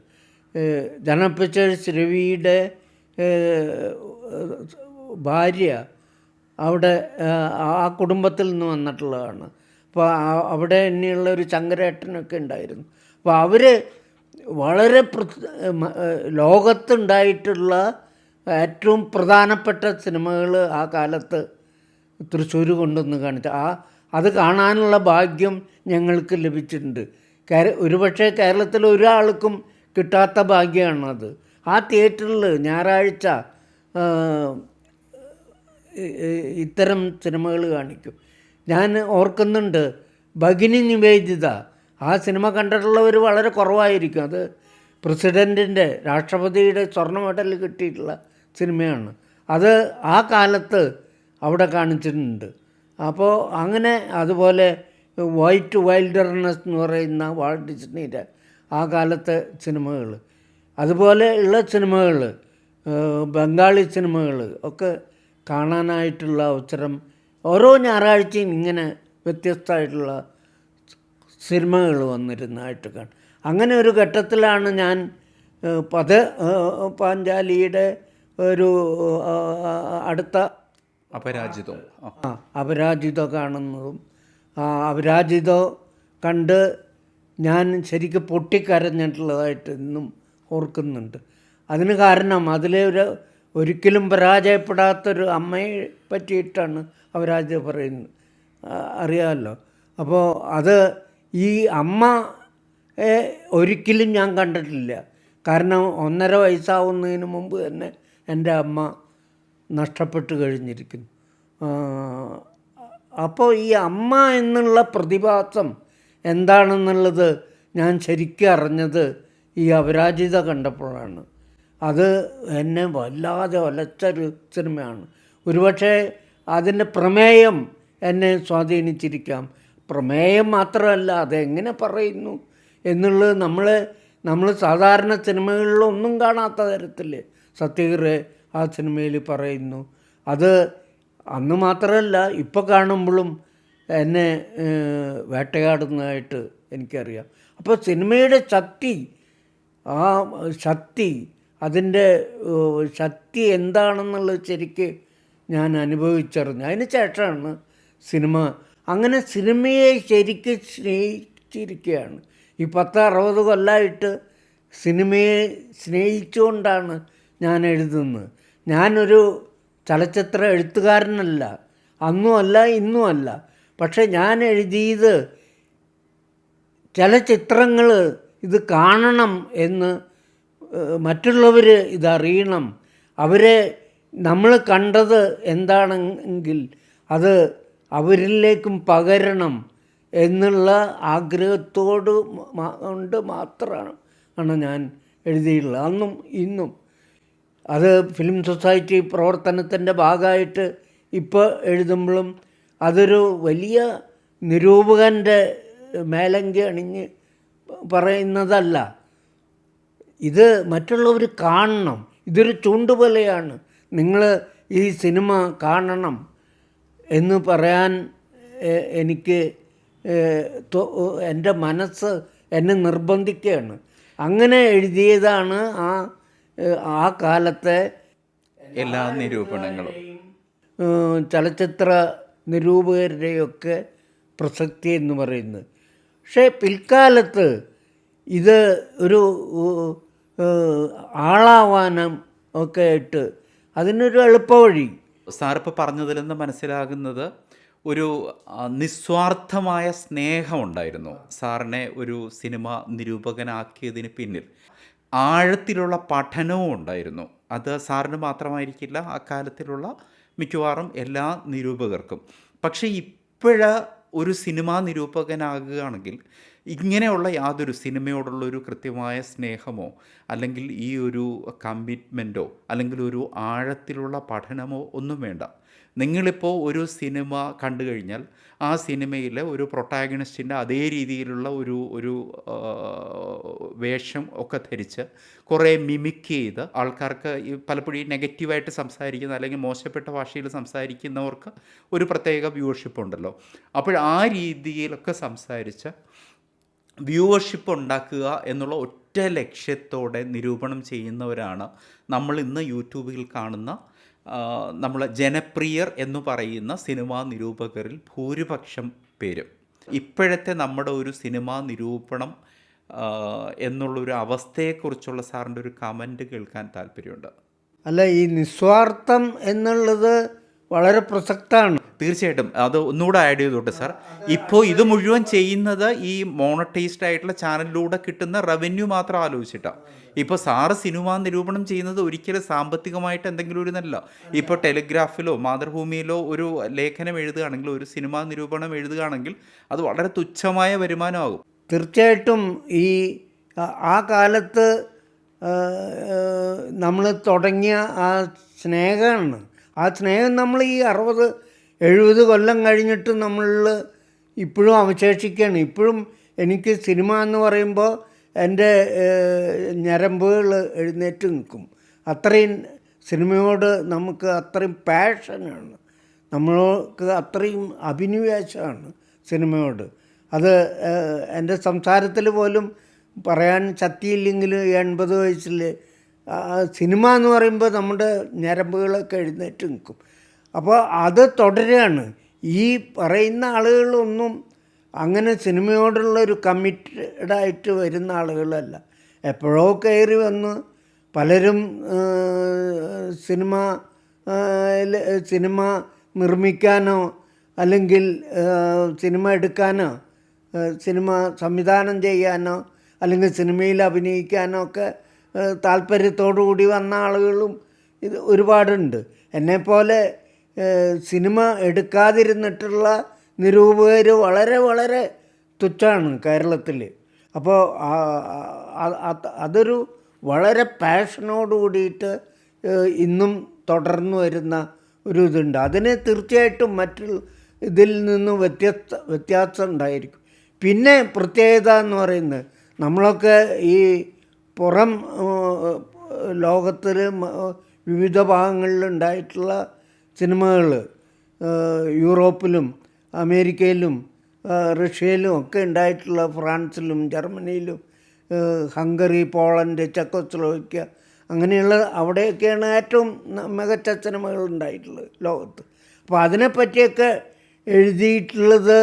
Speaker 1: ജനപിക്ചേഴ്സ് രവിയുടെ ഭാര്യ അവിടെ ആ കുടുംബത്തിൽ നിന്ന് വന്നിട്ടുള്ളതാണ്. അപ്പോൾ അവിടെ തന്നെയുള്ള ഒരു ചങ്കരേട്ടനൊക്കെ ഉണ്ടായിരുന്നു. അപ്പോൾ അവർ വളരെ ലോകത്തുണ്ടായിട്ടുള്ള ഏറ്റവും പ്രധാനപ്പെട്ട സിനിമകൾ ആ കാലത്ത് തൃശ്ശൂർ കൊണ്ടുവന്ന് കാണിച്ചു. അത് കാണാനുള്ള ഭാഗ്യം ഞങ്ങൾക്ക് ലഭിച്ചിട്ടുണ്ട്. ഒരുപക്ഷെ കേരളത്തിൽ ഒരാൾക്കും കിട്ടാത്ത ഭാഗ്യമാണത്. ആ തിയേറ്ററിൽ ഞായറാഴ്ച ഇത്തരം സിനിമകൾ കാണിക്കും. ഞാൻ ഓർക്കുന്നുണ്ട്, ഭഗിനി നിവേദിത, ആ സിനിമ കണ്ടിട്ടുള്ളവർ വളരെ കുറവായിരിക്കും. അത് പ്രസിഡൻറ്റിൻ്റെ, രാഷ്ട്രപതിയുടെ സ്വർണ്ണ മെഡൽ കിട്ടിയിട്ടുള്ള സിനിമയാണ്. അത് ആ കാലത്ത് അവിടെ കാണിച്ചിട്ടുണ്ട്. അപ്പോൾ അങ്ങനെ അതുപോലെ വൈറ്റ് വൈൽഡർനെസ് എന്ന് പറയുന്ന വാൾട്ട് ഡിസ്നിയുടെ ആ കാലത്തെ സിനിമകൾ, അതുപോലെ ഉള്ള സിനിമകൾ, ബംഗാളി സിനിമകൾ ഒക്കെ കാണാനായിട്ടുള്ള അവസരം ഓരോ ഞായറാഴ്ചയും ഇങ്ങനെ വ്യത്യസ്തമായിട്ടുള്ള സിനിമകൾ വന്നിരുന്നതായിട്ട് കാണും. അങ്ങനെ ഒരു ഘട്ടത്തിലാണ് ഞാൻ പാഞ്ചാലിയുടെ ഒരു അടുത്ത അപരാജിതം കാണുന്നതും അപരാജിതം കണ്ട് ഞാൻ ശരിക്കും പൊട്ടിക്കരഞ്ഞിട്ടുള്ളതായിട്ട് ഇന്നും ഓർക്കുന്നുണ്ട്. അതിന് കാരണം അതിലെ ഒരിക്കലും പരാജയപ്പെടാത്തൊരു അമ്മയെ പറ്റിയിട്ടാണ് അപരാജിതം പറയുന്നത്, അറിയാമല്ലോ. അപ്പോൾ അത് ഈ അമ്മ ഒരിക്കലും ഞാൻ കണ്ടിട്ടില്ല. കാരണം 1.5 വയസ്സാവുന്നതിന് മുമ്പ് തന്നെ എൻ്റെ അമ്മ നഷ്ടപ്പെട്ട് കഴിഞ്ഞിരിക്കുന്നു. അപ്പോൾ ഈ അമ്മ എന്നുള്ള പ്രതിഭാസം എന്താണെന്നുള്ളത് ഞാൻ ശരിക്കും അറിഞ്ഞത് ഈ അപരാജിത കണ്ടപ്പോഴാണ്. അത് എന്നെ വല്ലാതെ ഒലച്ചൊരു സിനിമയാണ്. ഒരുപക്ഷെ അതിൻ്റെ പ്രമേയം എന്നെ സ്വാധീനിച്ചിരിക്കാം. പ്രമേയം മാത്രമല്ല, അതെങ്ങനെ പറയുന്നു എന്നുള്ളത് നമ്മൾ സാധാരണ സിനിമകളിലൊന്നും കാണാത്ത തരത്തിൽ സത്യഗ്രഹ ആ സിനിമയിൽ പറയുന്നു. അത് അന്ന് മാത്രമല്ല ഇപ്പോൾ കാണുമ്പോഴും എന്നെ വേട്ടയാടുന്നതായിട്ട് എനിക്കറിയാം. അപ്പോൾ സിനിമയുടെ ശക്തി അതിൻ്റെ ശക്തി എന്താണെന്നുള്ളത് ശരിക്ക് ഞാൻ അനുഭവിച്ചറിഞ്ഞു. അതിന് ശേഷമാണ് സിനിമ, അങ്ങനെ സിനിമയെ ശരിക്ക് സ്നേഹിച്ചിരിക്കുകയാണ്. ഈ 10-60 കൊല്ലമായിട്ട് സിനിമയെ സ്നേഹിച്ചുകൊണ്ടാണ് ഞാൻ എഴുതുന്നത്. ഞാനൊരു ചലച്ചിത്ര എഴുത്തുകാരനല്ല, അന്നുമല്ല ഇന്നുമല്ല. പക്ഷെ ഞാൻ എഴുതിയത് ചില ചിത്രങ്ങൾ ഇത് കാണണം എന്ന് മറ്റുള്ളവർ ഇതറിയണം, അവരെ നമ്മൾ കണ്ടത് എന്താണെങ്കിൽ അത് അവരിലേക്കും പകരണം എന്നുള്ള ആഗ്രഹത്തോട് കൊണ്ട് മാത്രമാണ് ഞാൻ എഴുതിയിട്ടുള്ളത്. അന്നും ഇന്നും അത് ഫിലിം സൊസൈറ്റി പ്രവർത്തനത്തിൻ്റെ ഭാഗമായിട്ട് ഇപ്പോൾ എഴുതുമ്പോഴും അതൊരു വലിയ നിരൂപകൻ്റെ മേലങ്കി അണിഞ്ഞ് പറയുന്നതല്ല. ഇത് മറ്റുള്ളവർ കാണണം. ഇതൊരു ചൂണ്ടുപോലെയാണ്. നിങ്ങൾ ഈ സിനിമ കാണണം എന്ന് പറയാൻ എനിക്ക് എൻ്റെ മനസ്സ് എന്നെ നിർബന്ധിക്കുകയാണ്. അങ്ങനെ എഴുതിയതാണ് ആ കാലത്തെ
Speaker 2: എല്ലാ നിരൂപണങ്ങളും.
Speaker 1: ചലച്ചിത്ര നിരൂപകരുടെയൊക്കെ പ്രസക്തി എന്ന് പറയുന്നത്. പക്ഷേ പിൽക്കാലത്ത് ഇത് ഒരു ആളാവാനും ഒക്കെ ആയിട്ട് അതിനൊരു എളുപ്പവഴി.
Speaker 2: സാറിപ്പോൾ പറഞ്ഞതിൽ നിന്ന് മനസ്സിലാകുന്നത് ഒരു നിസ്വാർത്ഥമായ സ്നേഹമുണ്ടായിരുന്നു സാറിനെ ഒരു സിനിമ നിരൂപകനാക്കിയതിന് പിന്നിൽ. ആഴത്തിലുള്ള പഠനവും ഉണ്ടായിരുന്നു. അത് സാറിന് മാത്രമായിരിക്കില്ല, അക്കാലത്തിലുള്ള മിക്കവാറും എല്ലാ നിരൂപകർക്കും. പക്ഷേ ഒരു സിനിമാ നിരൂപകനാകുകയാണെങ്കിൽ ഇങ്ങനെയുള്ള യാതൊരു സിനിമയോടുള്ള ഒരു കൃത്യമായ സ്നേഹമോ അല്ലെങ്കിൽ ഈ ഒരു കമ്മിറ്റ്മെൻറ്റോ അല്ലെങ്കിൽ ഒരു ആഴത്തിലുള്ള പഠനമോ ഒന്നും വേണ്ട. നിങ്ങളിപ്പോൾ ഒരു സിനിമ കണ്ടു കഴിഞ്ഞാൽ ആ സിനിമയിലെ ഒരു പ്രൊട്ടാഗണിസ്റ്റിൻ്റെ അതേ രീതിയിലുള്ള ഒരു വേഷം ഒക്കെ ധരിച്ച് കുറേ മിമിക് ചെയ്ത് ആൾക്കാർക്ക് പലപ്പോഴും ഈ നെഗറ്റീവായിട്ട് സംസാരിക്കുന്ന അല്ലെങ്കിൽ മോശപ്പെട്ട ഭാഷയിൽ സംസാരിക്കുന്നവർക്ക് ഒരു പ്രത്യേക വ്യൂവർഷിപ്പ് ഉണ്ടല്ലോ. അപ്പോൾ ആ രീതിയിലൊക്കെ സംസാരിച്ച് വ്യൂവർഷിപ്പ് ഉണ്ടാക്കുക എന്നുള്ള ഒറ്റ ലക്ഷ്യത്തോടെ നിരൂപണം ചെയ്യുന്നവരാണ് നമ്മൾ ഇന്ന് യൂട്യൂബിൽ കാണുന്ന നമ്മൾ ജനപ്രിയർ എന്ന് പറയുന്ന സിനിമാ നിരൂപകരിൽ ഭൂരിപക്ഷം പേരും. ഇപ്പോഴത്തെ നമ്മുടെ ഒരു സിനിമാ നിരൂപണം എന്നുള്ളൊരു അവസ്ഥയെക്കുറിച്ചുള്ള സാറിൻ്റെ ഒരു കമൻറ്റ് കേൾക്കാൻ താല്പര്യമുണ്ട്.
Speaker 1: അല്ല, ഈ നിസ്വാർത്ഥം എന്നുള്ളത് വളരെ പ്രസക്തമാണ്.
Speaker 2: തീർച്ചയായിട്ടും അത് ഒന്നുകൂടെ ആഡ് ചെയ്തോട്ടെ സാർ. ഇപ്പോൾ ഇത് മുഴുവൻ ചെയ്യുന്നത് ഈ മോണറ്റൈസ്ഡ് ആയിട്ടുള്ള ചാനലിലൂടെ കിട്ടുന്ന റവന്യൂ മാത്രം ആലോചിച്ചിട്ടാണ്. ഇപ്പോൾ സാറ് സിനിമ നിരൂപണം ചെയ്യുന്നത് ഒരിക്കലും സാമ്പത്തികമായിട്ട് എന്തെങ്കിലും ഒരു നല്ല, ഇപ്പോൾ ടെലിഗ്രാഫിലോ മാതൃഭൂമിയിലോ ഒരു ലേഖനം എഴുതുകയാണെങ്കിൽ, ഒരു സിനിമാ നിരൂപണം എഴുതുകയാണെങ്കിൽ അത് വളരെ തുച്ഛമായ വരുമാനമാകും.
Speaker 1: തീർച്ചയായിട്ടും ആ കാലത്ത് നമ്മൾ തുടങ്ങിയ ആ സ്നേഹമാണ്. ആ സ്നേഹം നമ്മൾ ഈ 60-70 കൊല്ലം കഴിഞ്ഞിട്ട് നമ്മളിൽ ഇപ്പോഴും അവശേഷിക്കുകയാണ്. ഇപ്പോഴും എനിക്ക് സിനിമ എന്ന് പറയുമ്പോൾ എൻ്റെ ഞരമ്പുകൾ എഴുന്നേറ്റ് നിൽക്കും. അത്രയും സിനിമയോട് നമുക്ക് അത്രയും പാഷനാണ്, നമ്മൾക്ക് അത്രയും അഭിനിവേശമാണ് സിനിമയോട്. അത് എൻ്റെ സംസാരത്തിൽ പോലും പറയാൻ ശക്തിയില്ലെങ്കിൽ 80 വയസ്സിൽ സിനിമ എന്ന് പറയുമ്പോൾ നമ്മുടെ ഞരമ്പുകളൊക്കെ എഴുന്നേറ്റ് നിൽക്കും. അപ്പോൾ അത് തുടരുകയാണ്. ഈ പറയുന്ന ആളുകളൊന്നും അങ്ങനെ സിനിമയോടുള്ളൊരു കമ്മിറ്റഡായിട്ട് വരുന്ന ആളുകളല്ല. എപ്പോഴോ കയറി വന്ന് പലരും സിനിമ നിർമ്മിക്കാനോ അല്ലെങ്കിൽ സിനിമ എടുക്കാനോ സിനിമ സംവിധാനം ചെയ്യാനോ അല്ലെങ്കിൽ സിനിമയിൽ അഭിനയിക്കാനോ ഒക്കെ താല്പര്യത്തോടു കൂടി വന്ന ആളുകളും ഇത് ഒരുപാടുണ്ട്. എന്നെപ്പോലെ സിനിമ എടുക്കാതിരുന്നിട്ടുള്ള നിരൂപകർ വളരെ വളരെ തുച്ഛമാണ് കേരളത്തിൽ. അപ്പോൾ അതൊരു വളരെ പാഷനോട് കൂടിയിട്ട് ഇന്നും തുടർന്നു വരുന്ന ഒരു ഇതുണ്ട്. അതിന് തീർച്ചയായിട്ടും ഇതിൽ നിന്ന് വ്യത്യാസം ഉണ്ടായിരിക്കും. പിന്നെ പ്രത്യേകത എന്ന് പറയുന്നത്, നമ്മളൊക്കെ ഈ പുറം ലോകത്തിൽ വിവിധ ഭാഗങ്ങളിലുണ്ടായിട്ടുള്ള സിനിമകൾ യൂറോപ്പിലും അമേരിക്കയിലും റഷ്യയിലും ഒക്കെ ഉണ്ടായിട്ടുള്ള, ഫ്രാൻസിലും ജർമ്മനിയിലും ഹംഗറി, പോളണ്ട്, ചെക്കോസ്ലോവാക്യ അങ്ങനെയുള്ള അവിടെയൊക്കെയാണ് ഏറ്റവും മികച്ച സിനിമകൾ ഉണ്ടായിട്ടുള്ളത് ലോകത്ത്. അപ്പോൾ അതിനെപ്പറ്റിയൊക്കെ എഴുതിയിട്ടുള്ളത്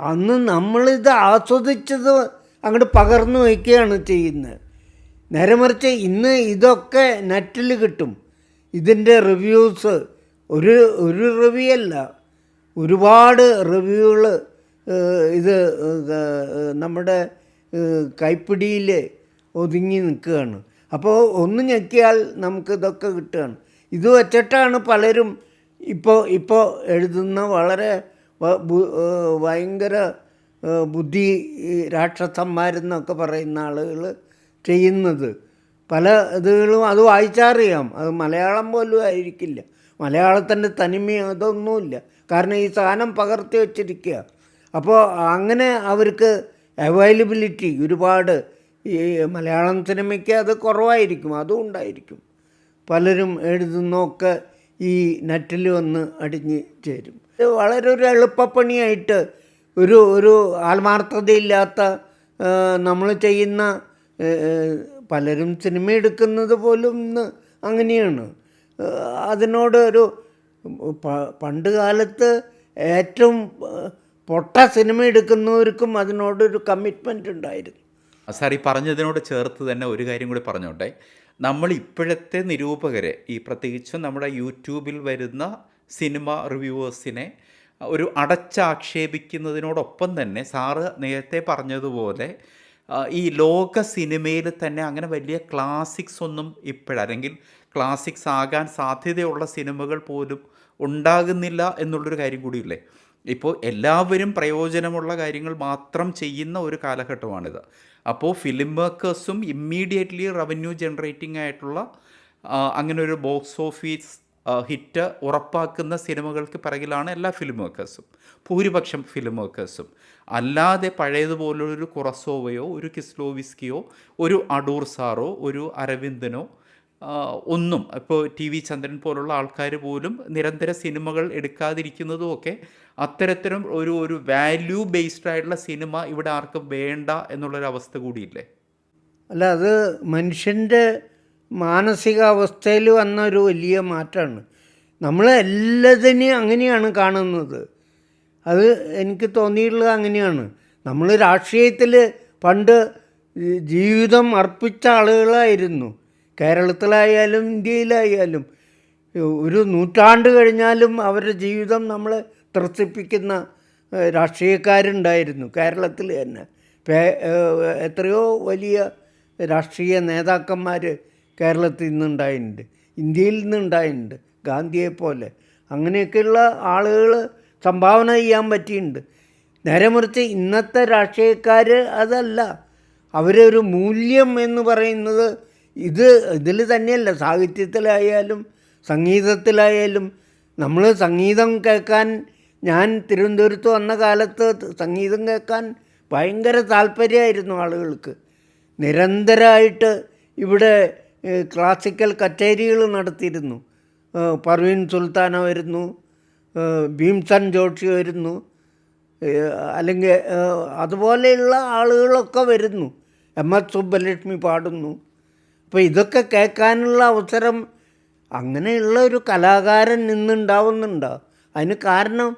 Speaker 1: അന്ന് നമ്മളിത് ആസ്വദിച്ചത് അങ്ങോട്ട് പകർന്നു വയ്ക്കുകയാണ് ചെയ്യുന്നത്. നേരെ മറിച്ച് ഇന്ന് ഇതൊക്കെ നെറ്റിൽ കിട്ടും. ഇതിൻ്റെ റിവ്യൂസ് ഒരു റിവ്യൂ അല്ല, ഒരുപാട് റിവ്യൂകൾ ഇത് നമ്മുടെ കൈപ്പിടിയിൽ ഒതുങ്ങി നിൽക്കുകയാണ്. അപ്പോൾ ഒന്ന് ഞെക്കിയാൽ നമുക്ക് ഇതൊക്കെ കിട്ടുകയാണ്. ഇത് വച്ചിട്ടാണ് പലരും ഇപ്പോൾ എഴുതുന്ന വളരെ ഭയങ്കര ബുദ്ധി രാക്ഷസന്മാരെന്നൊക്കെ പറയുന്ന ആളുകൾ ചെയ്യുന്നത്. പല ഇതുകളും അത് വായിച്ചറിയാം. അത് മലയാളം പോലും ആയിരിക്കില്ല. മലയാളത്തിൻ്റെ തനിമ അതൊന്നുമില്ല. കാരണം ഈ സാധനം പകർത്തി വച്ചിരിക്കുക. അപ്പോൾ അങ്ങനെ അവർക്ക് അവൈലബിലിറ്റി ഒരുപാട് ഈ മലയാളം സിനിമയ്ക്ക് അത് കുറവായിരിക്കും. അതും ഉണ്ടായിരിക്കും. പലരും എഴുതുന്നൊക്കെ ഈ നെറ്റിൽ വന്ന് അടിഞ്ഞ് ചേരും. ഇത് വളരെ ഒരു എളുപ്പപ്പണിയായിട്ട് ഒരു ആത്മാർത്ഥതയില്ലാത്ത നമ്മൾ ചെയ്യുന്ന പലരും സിനിമ എടുക്കുന്നത് പോലും ഇന്ന് അങ്ങനെയാണ്. അതിനോട് ഒരു പണ്ട് കാലത്ത് ഏറ്റവും പൊട്ട സിനിമ എടുക്കുന്നവർക്കും അതിനോടൊരു കമ്മിറ്റ്മെൻ്റ് ഉണ്ടായിരുന്നു.
Speaker 2: സാർ ഈ പറഞ്ഞതിനോട് ചേർത്ത് തന്നെ ഒരു കാര്യം കൂടി പറഞ്ഞോട്ടെ. നമ്മൾ ഇപ്പോഴത്തെ നിരൂപകരെ, ഈ പ്രത്യേകിച്ചും നമ്മുടെ യൂട്യൂബിൽ വരുന്ന സിനിമ റിവ്യൂവേഴ്സിനെ ഒരു അടച്ചാക്ഷേപിക്കുന്നതിനോടൊപ്പം തന്നെ സാറ് നേരത്തെ പറഞ്ഞതുപോലെ ഈ ലോക സിനിമയിൽ തന്നെ അങ്ങനെ വലിയ ക്ലാസിക്സ് ഒന്നും അല്ലെങ്കിൽ ക്ലാസിക്സ് ആകാൻ സാധ്യതയുള്ള സിനിമകൾ പോലും ഉണ്ടാകുന്നില്ല എന്നുള്ളൊരു കാര്യം കൂടിയില്ലേ. ഇപ്പോൾ എല്ലാവരും പ്രയോജനമുള്ള കാര്യങ്ങൾ മാത്രം ചെയ്യുന്ന ഒരു കാലഘട്ടമാണിത്. അപ്പോൾ ഫിലിം മേക്കേഴ്സും ഇമ്മീഡിയറ്റ്ലി റവന്യൂ ജനറേറ്റിംഗ് ആയിട്ടുള്ള അങ്ങനെ ഒരു ബോക്സ് ഓഫീസ് ഹിറ്റ് ഉറപ്പാക്കുന്ന സിനിമകൾക്ക് പിറകിലാണ് എല്ലാ ഫിലിം മേക്കേഴ്സും, ഭൂരിപക്ഷം ഫിലിം മേക്കേഴ്സും. അല്ലാതെ പഴയതുപോലൊരു കുറസോവയോ ഒരു കിസ്ലോവിസ്കിയോ ഒരു അടൂർ സാറോ ഒരു അരവിന്ദനോ ഒന്നും, ഇപ്പോൾ ടി വി ചന്ദ്രൻ പോലുള്ള ആൾക്കാർ പോലും നിരന്തര സിനിമകൾ എടുക്കാതിരിക്കുന്നതുമൊക്കെ അത്തരത്തിലും ഒരു വാല്യൂ ബേസ്ഡ് ആയിട്ടുള്ള സിനിമ ഇവിടെ ആർക്കും വേണ്ട എന്നുള്ളൊരവസ്ഥ കൂടിയില്ലേ?
Speaker 1: അല്ല, അത് മനുഷ്യൻ്റെ മാനസികാവസ്ഥയിൽ വന്ന ഒരു വലിയ മാറ്റമാണ്. നമ്മൾ എല്ലാത്തിനെയും അങ്ങനെയാണ് കാണുന്നത്. അത് എനിക്ക് തോന്നിയിട്ടുള്ളത് അങ്ങനെയാണ്. നമ്മൾ രാഷ്ട്രീയത്തിൽ പണ്ട് ജീവിതം അർപ്പിച്ച ആളുകളായിരുന്നു. കേരളത്തിലായാലും ഇന്ത്യയിലായാലും ഒരു നൂറ്റാണ്ട് കഴിഞ്ഞാലും അവരുടെ ജീവിതം നമ്മളെ ത്രസിപ്പിക്കുന്ന രാഷ്ട്രീയക്കാരുണ്ടായിരുന്നു കേരളത്തിൽ തന്നെ. എത്രയോ വലിയ രാഷ്ട്രീയ നേതാക്കന്മാർ കേരളത്തിൽ നിന്നുണ്ടായിട്ടുണ്ട്, ഇന്ത്യയിൽ നിന്നുണ്ടായിട്ടുണ്ട്. ഗാന്ധിയെപ്പോലെ അങ്ങനെയൊക്കെയുള്ള ആളുകൾ സംഭാവന ചെയ്യാൻ പറ്റിയിട്ടുണ്ട്. നേരെ മറിച്ച് ഇന്നത്തെ രാഷ്ട്രീയക്കാർ അതല്ല. അവരൊരു മൂല്യം എന്ന് പറയുന്നത് ഇതിൽ തന്നെയല്ല. സാഹിത്യത്തിലായാലും സംഗീതത്തിലായാലും നമ്മൾ സംഗീതം കേൾക്കാൻ, ഞാൻ തിരുവനന്തപുരത്ത് വന്ന കാലത്ത് സംഗീതം കേൾക്കാൻ ഭയങ്കര താല്പര്യമായിരുന്നു ആളുകൾക്ക്. നിരന്തരമായിട്ട് ഇവിടെ ക്ലാസിക്കൽ കച്ചേരികൾ നടത്തിയിരുന്നു. പർവീൻ സുൽത്താന വരുന്നു, ഭീംസൻ ജോഷി വരുന്നു, അല്ലെങ്കിൽ അതുപോലെയുള്ള ആളുകളൊക്കെ വരുന്നു. എസ് സുബ്ബലക്ഷ്മി പാടുന്നു. അപ്പോൾ ഇതൊക്കെ കേൾക്കാനുള്ള അവസരം അങ്ങനെയുള്ള ഒരു കലാകാരൻ ഇന്നുണ്ടാവുന്നുണ്ടോ? അതിന് കാരണം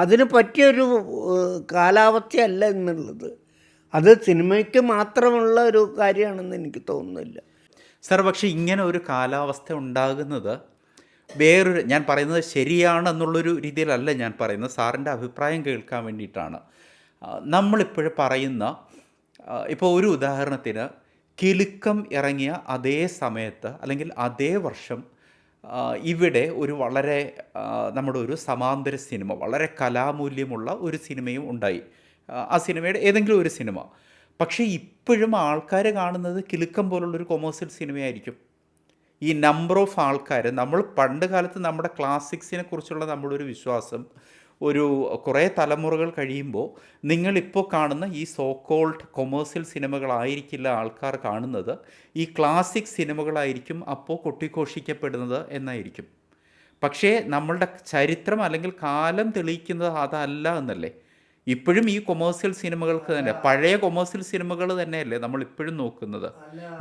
Speaker 1: അതിന് പറ്റിയൊരു കാലാവസ്ഥയല്ല എന്നുള്ളത്. അത് സിനിമയ്ക്ക് മാത്രമുള്ള ഒരു കാര്യമാണെന്ന് എനിക്ക് തോന്നുന്നില്ല.
Speaker 2: സാർ, പക്ഷേ ഇങ്ങനെ ഒരു കാലാവസ്ഥ ഉണ്ടാകുന്നത് വേറൊരു, ഞാൻ പറയുന്നത് ശരിയാണെന്നുള്ളൊരു രീതിയിലല്ല ഞാൻ പറയുന്നത്, സാറിൻ്റെ അഭിപ്രായം കേൾക്കാൻ വേണ്ടിയിട്ടാണ്. നമ്മളിപ്പോഴും പറയുന്ന, ഇപ്പോൾ ഒരു ഉദാഹരണത്തിന് കിലുക്കം ഇറങ്ങിയ അതേ സമയത്ത് അല്ലെങ്കിൽ അതേ വർഷം ഇവിടെ ഒരു വളരെ നമ്മുടെ ഒരു സമാന്തര സിനിമ, വളരെ കലാമൂല്യമുള്ള ഒരു സിനിമയും ഉണ്ടായി. ആ സിനിമയുടെ ഏതെങ്കിലും ഒരു സിനിമ. പക്ഷേ ഇപ്പോഴും ആൾക്കാർ കാണുന്നത് കിലുക്കം പോലുള്ളൊരു കൊമേഴ്സ്യൽ സിനിമയായിരിക്കും. ഈ നമ്പർ ഓഫ് ആൾക്കാർ, നമ്മൾ പണ്ട് കാലത്ത് നമ്മുടെ ക്ലാസിക്സിനെ കുറിച്ചുള്ള നമ്മുടെ ഒരു വിശ്വാസം ഒരു കുറേ തലമുറകൾ കഴിയുമ്പോൾ നിങ്ങളിപ്പോൾ കാണുന്ന ഈ സോ കോൾഡ് കൊമേഴ്സ്യൽ സിനിമകളായിരിക്കില്ല ആൾക്കാർ കാണുന്നത്, ഈ ക്ലാസിക് സിനിമകളായിരിക്കും അപ്പോൾ കൊട്ടിഘോഷിക്കപ്പെടുന്നത് എന്നായിരിക്കും. പക്ഷേ നമ്മളുടെ ചരിത്രം അല്ലെങ്കിൽ കാലം തെളിയിക്കുന്നത് അതല്ല എന്നല്ലേ. ഇപ്പോഴും ഈ കൊമേഴ്സ്യൽ സിനിമകൾക്ക് തന്നെ, പഴയ കൊമേഴ്സ്യൽ സിനിമകൾ തന്നെയല്ലേ നമ്മൾ ഇപ്പോഴും നോക്കുന്നത്.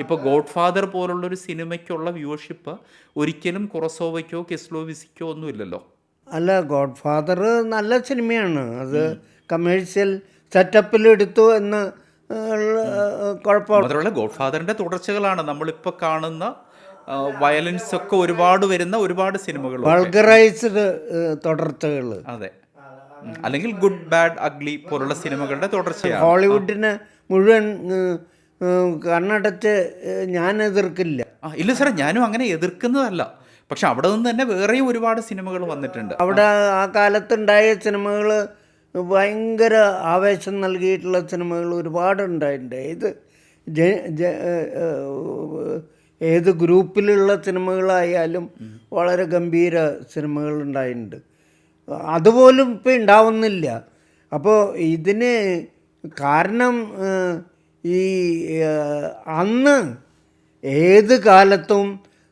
Speaker 2: ഇപ്പോൾ ഗോഡ് ഫാദർ പോലുള്ളൊരു സിനിമയ്ക്കുള്ള വ്യൂവർഷിപ്പ് ഒരിക്കലും കുറസോവയ്ക്കോ കിസ്ലോവിസ്കിക്കോ ഒന്നുമില്ലല്ലോ.
Speaker 1: അല്ല, ഗോഡ് ഫാദർ നല്ല സിനിമയാണ്. അത് കമേഴ്ഷ്യൽ സെറ്റപ്പിലെടുത്തു എന്ന് കുഴപ്പമില്ല.
Speaker 2: മാത്രമല്ല ഗോഡ് ഫാദറിൻ്റെ തുടർച്ചകളാണ് നമ്മളിപ്പോൾ കാണുന്ന വയലൻസ് ഒക്കെ ഒരുപാട് വരുന്ന ഒരുപാട് സിനിമകൾ,
Speaker 1: വൾഗറൈസ്ഡ് തുടർച്ചകൾ.
Speaker 2: അതെ, അല്ലെങ്കിൽ ഗുഡ് ബാഡ് അഗ്ലി പോലുള്ള സിനിമകളുടെ തുടർച്ചയാണ്.
Speaker 1: ഹോളിവുഡിനെ മുഴുവൻ കണ്ണടച്ച് ഞാൻ എതിർക്കില്ല.
Speaker 2: ഇല്ല സാറേ, ഞാനും അങ്ങനെ എതിർക്കുന്നതല്ല. പക്ഷെ അവിടെ നിന്ന് തന്നെ വേറെയും ഒരുപാട് സിനിമകൾ വന്നിട്ടുണ്ട്.
Speaker 1: അവിടെ ആ കാലത്തുണ്ടായ സിനിമകൾ ഭയങ്കര ആവേശം നൽകിയിട്ടുള്ള സിനിമകൾ ഒരുപാടുണ്ടായിട്ടുണ്ട്. ഏത് ഗ്രൂപ്പിലുള്ള സിനിമകളായാലും വളരെ ഗംഭീര സിനിമകൾ ഉണ്ടായിട്ടുണ്ട്. അതുപോലും ഇപ്പം ഉണ്ടാവുന്നില്ല. അപ്പോൾ ഇതിന് കാരണം ഈ അന്ന് ഏത് കാലത്തും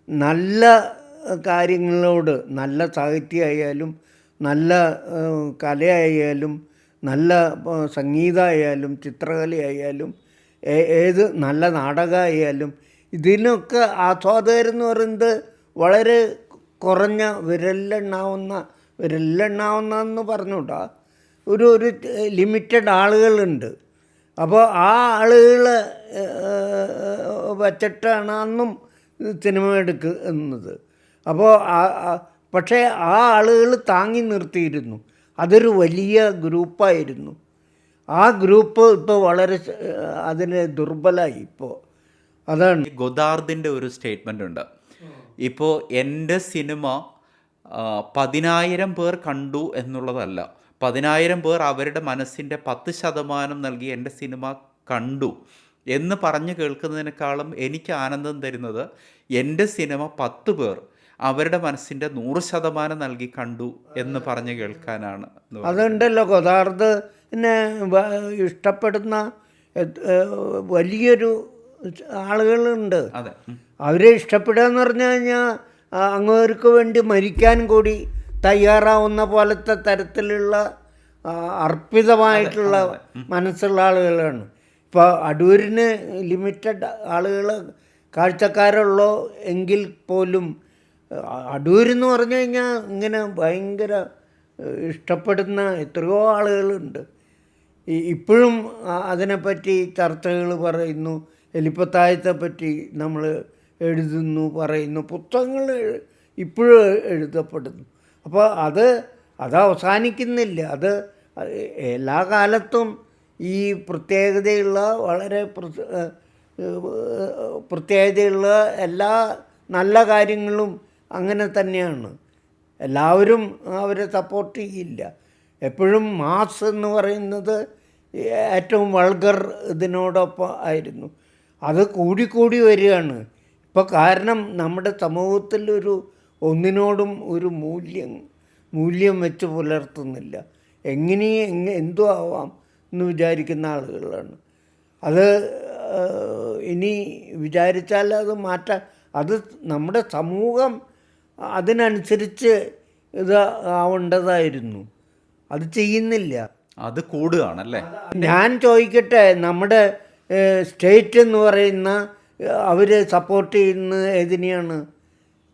Speaker 1: നല്ല കാര്യങ്ങളോട്, നല്ല സാഹിത്യമായാലും നല്ല കലയായാലും നല്ല സംഗീതമായാലും ചിത്രകലയായാലും ഏത് നല്ല നാടകമായാലും ഇതിനൊക്കെ ആസ്വാദകരെന്ന് പറയുന്നത് വളരെ കുറഞ്ഞ വിരലിലെണ്ണാവുന്ന പറഞ്ഞുകൂടാ, ഒരു ലിമിറ്റഡ് ആളുകളുണ്ട്. അപ്പോൾ ആ ആളുകളെ വച്ചിട്ടാണ് അന്നും സിനിമ എടുക്കുന്നത്. അപ്പോൾ പക്ഷേ ആ ആളുകൾ താങ്ങി നിർത്തിയിരുന്നു. അതൊരു വലിയ ഗ്രൂപ്പായിരുന്നു. ആ ഗ്രൂപ്പ് ഇപ്പോൾ വളരെ അതിന് ദുർബലമായി ഇപ്പോൾ. അതാണ്
Speaker 2: ഗൊദാർദിൻ്റെ ഒരു സ്റ്റേറ്റ്മെൻ്റ് ഉണ്ട്. ഇപ്പോൾ എൻ്റെ സിനിമ 10,000 പേർ കണ്ടു എന്നുള്ളതല്ല, 10,000 പേർ അവരുടെ മനസ്സിൻ്റെ 10% നൽകി എൻ്റെ സിനിമ കണ്ടു എന്ന് പറഞ്ഞ് കേൾക്കുന്നതിനേക്കാളും എനിക്ക് ആനന്ദം തരുന്നത് എൻ്റെ സിനിമ 10 പേർ അവരുടെ മനസ്സിൻ്റെ 100% നൽകി കണ്ടു എന്ന് പറഞ്ഞ് കേൾക്കാനാണ്.
Speaker 1: അതുണ്ടല്ലോ, ഗോദാർദിനെ ഇഷ്ടപ്പെടുന്ന വലിയൊരു ആളുകളുണ്ട്.
Speaker 2: അതെ,
Speaker 1: അവരെ ഇഷ്ടപ്പെടുക എന്ന് പറഞ്ഞു കഴിഞ്ഞാൽ അങ്ങോർക്ക് വേണ്ടി മരിക്കാൻ കൂടി തയ്യാറാവുന്ന പോലത്തെ തരത്തിലുള്ള അർപ്പിതമായിട്ടുള്ള മനസ്സുള്ള ആളുകളാണ്. ഇപ്പോൾ അടൂരിന് ലിമിറ്റഡ് ആളുകൾ കാഴ്ചക്കാരുള്ളൂ എങ്കിൽ പോലും അടൂരെന്ന് പറഞ്ഞു കഴിഞ്ഞാൽ ഇങ്ങനെ ഭയങ്കര ഇഷ്ടപ്പെടുന്ന എത്രയോ ആളുകളുണ്ട്. ഇപ്പോഴും അതിനെപ്പറ്റി ചർച്ചകൾ പറയുന്നു, എലിപ്പത്തായത്തെ പറ്റി നമ്മൾ എഴുതുന്നു, പറയുന്നു, പുസ്തകങ്ങൾ ഇപ്പോഴും എഴുതപ്പെടുന്നു. അപ്പോൾ അത് അവസാനിക്കുന്നില്ല. അത് എല്ലാ കാലത്തും ഈ പ്രത്യേകതയുള്ള വളരെ പ്രത്യേകതയുള്ള എല്ലാ നല്ല കാര്യങ്ങളും അങ്ങനെ തന്നെയാണ്. എല്ലാവരും അവരെ സപ്പോർട്ട് ചെയ്യില്ല. എപ്പോഴും മാസ് എന്ന് പറയുന്നത് ഏറ്റവും വൾഗർ ഇതിനോടൊപ്പം ആയിരുന്നു. അത് കൂടിക്കൂടി വരികയാണ് ഇപ്പോൾ. കാരണം നമ്മുടെ സമൂഹത്തിൽ ഒന്നിനോടും ഒരു മൂല്യം വെച്ച് പുലർത്തുന്നില്ല. എന്തോ ആവാം എന്ന് വിചാരിക്കുന്ന ആളുകളാണ്. അത് ഇനി വിചാരിച്ചാൽ അത് മാറ്റാൻ, അത് നമ്മുടെ സമൂഹം അതിനനുസരിച്ച് ഇത് ആവേണ്ടതായിരുന്നു. അത് ചെയ്യുന്നില്ല.
Speaker 2: അത് കൂടുകയാണല്ലേ.
Speaker 1: ഞാൻ ചോദിക്കട്ടെ, നമ്മുടെ സ്റ്റേറ്റ് എന്ന് പറയുന്ന അവർ സപ്പോർട്ട് ചെയ്യുന്ന ഏതിനെയാണ്?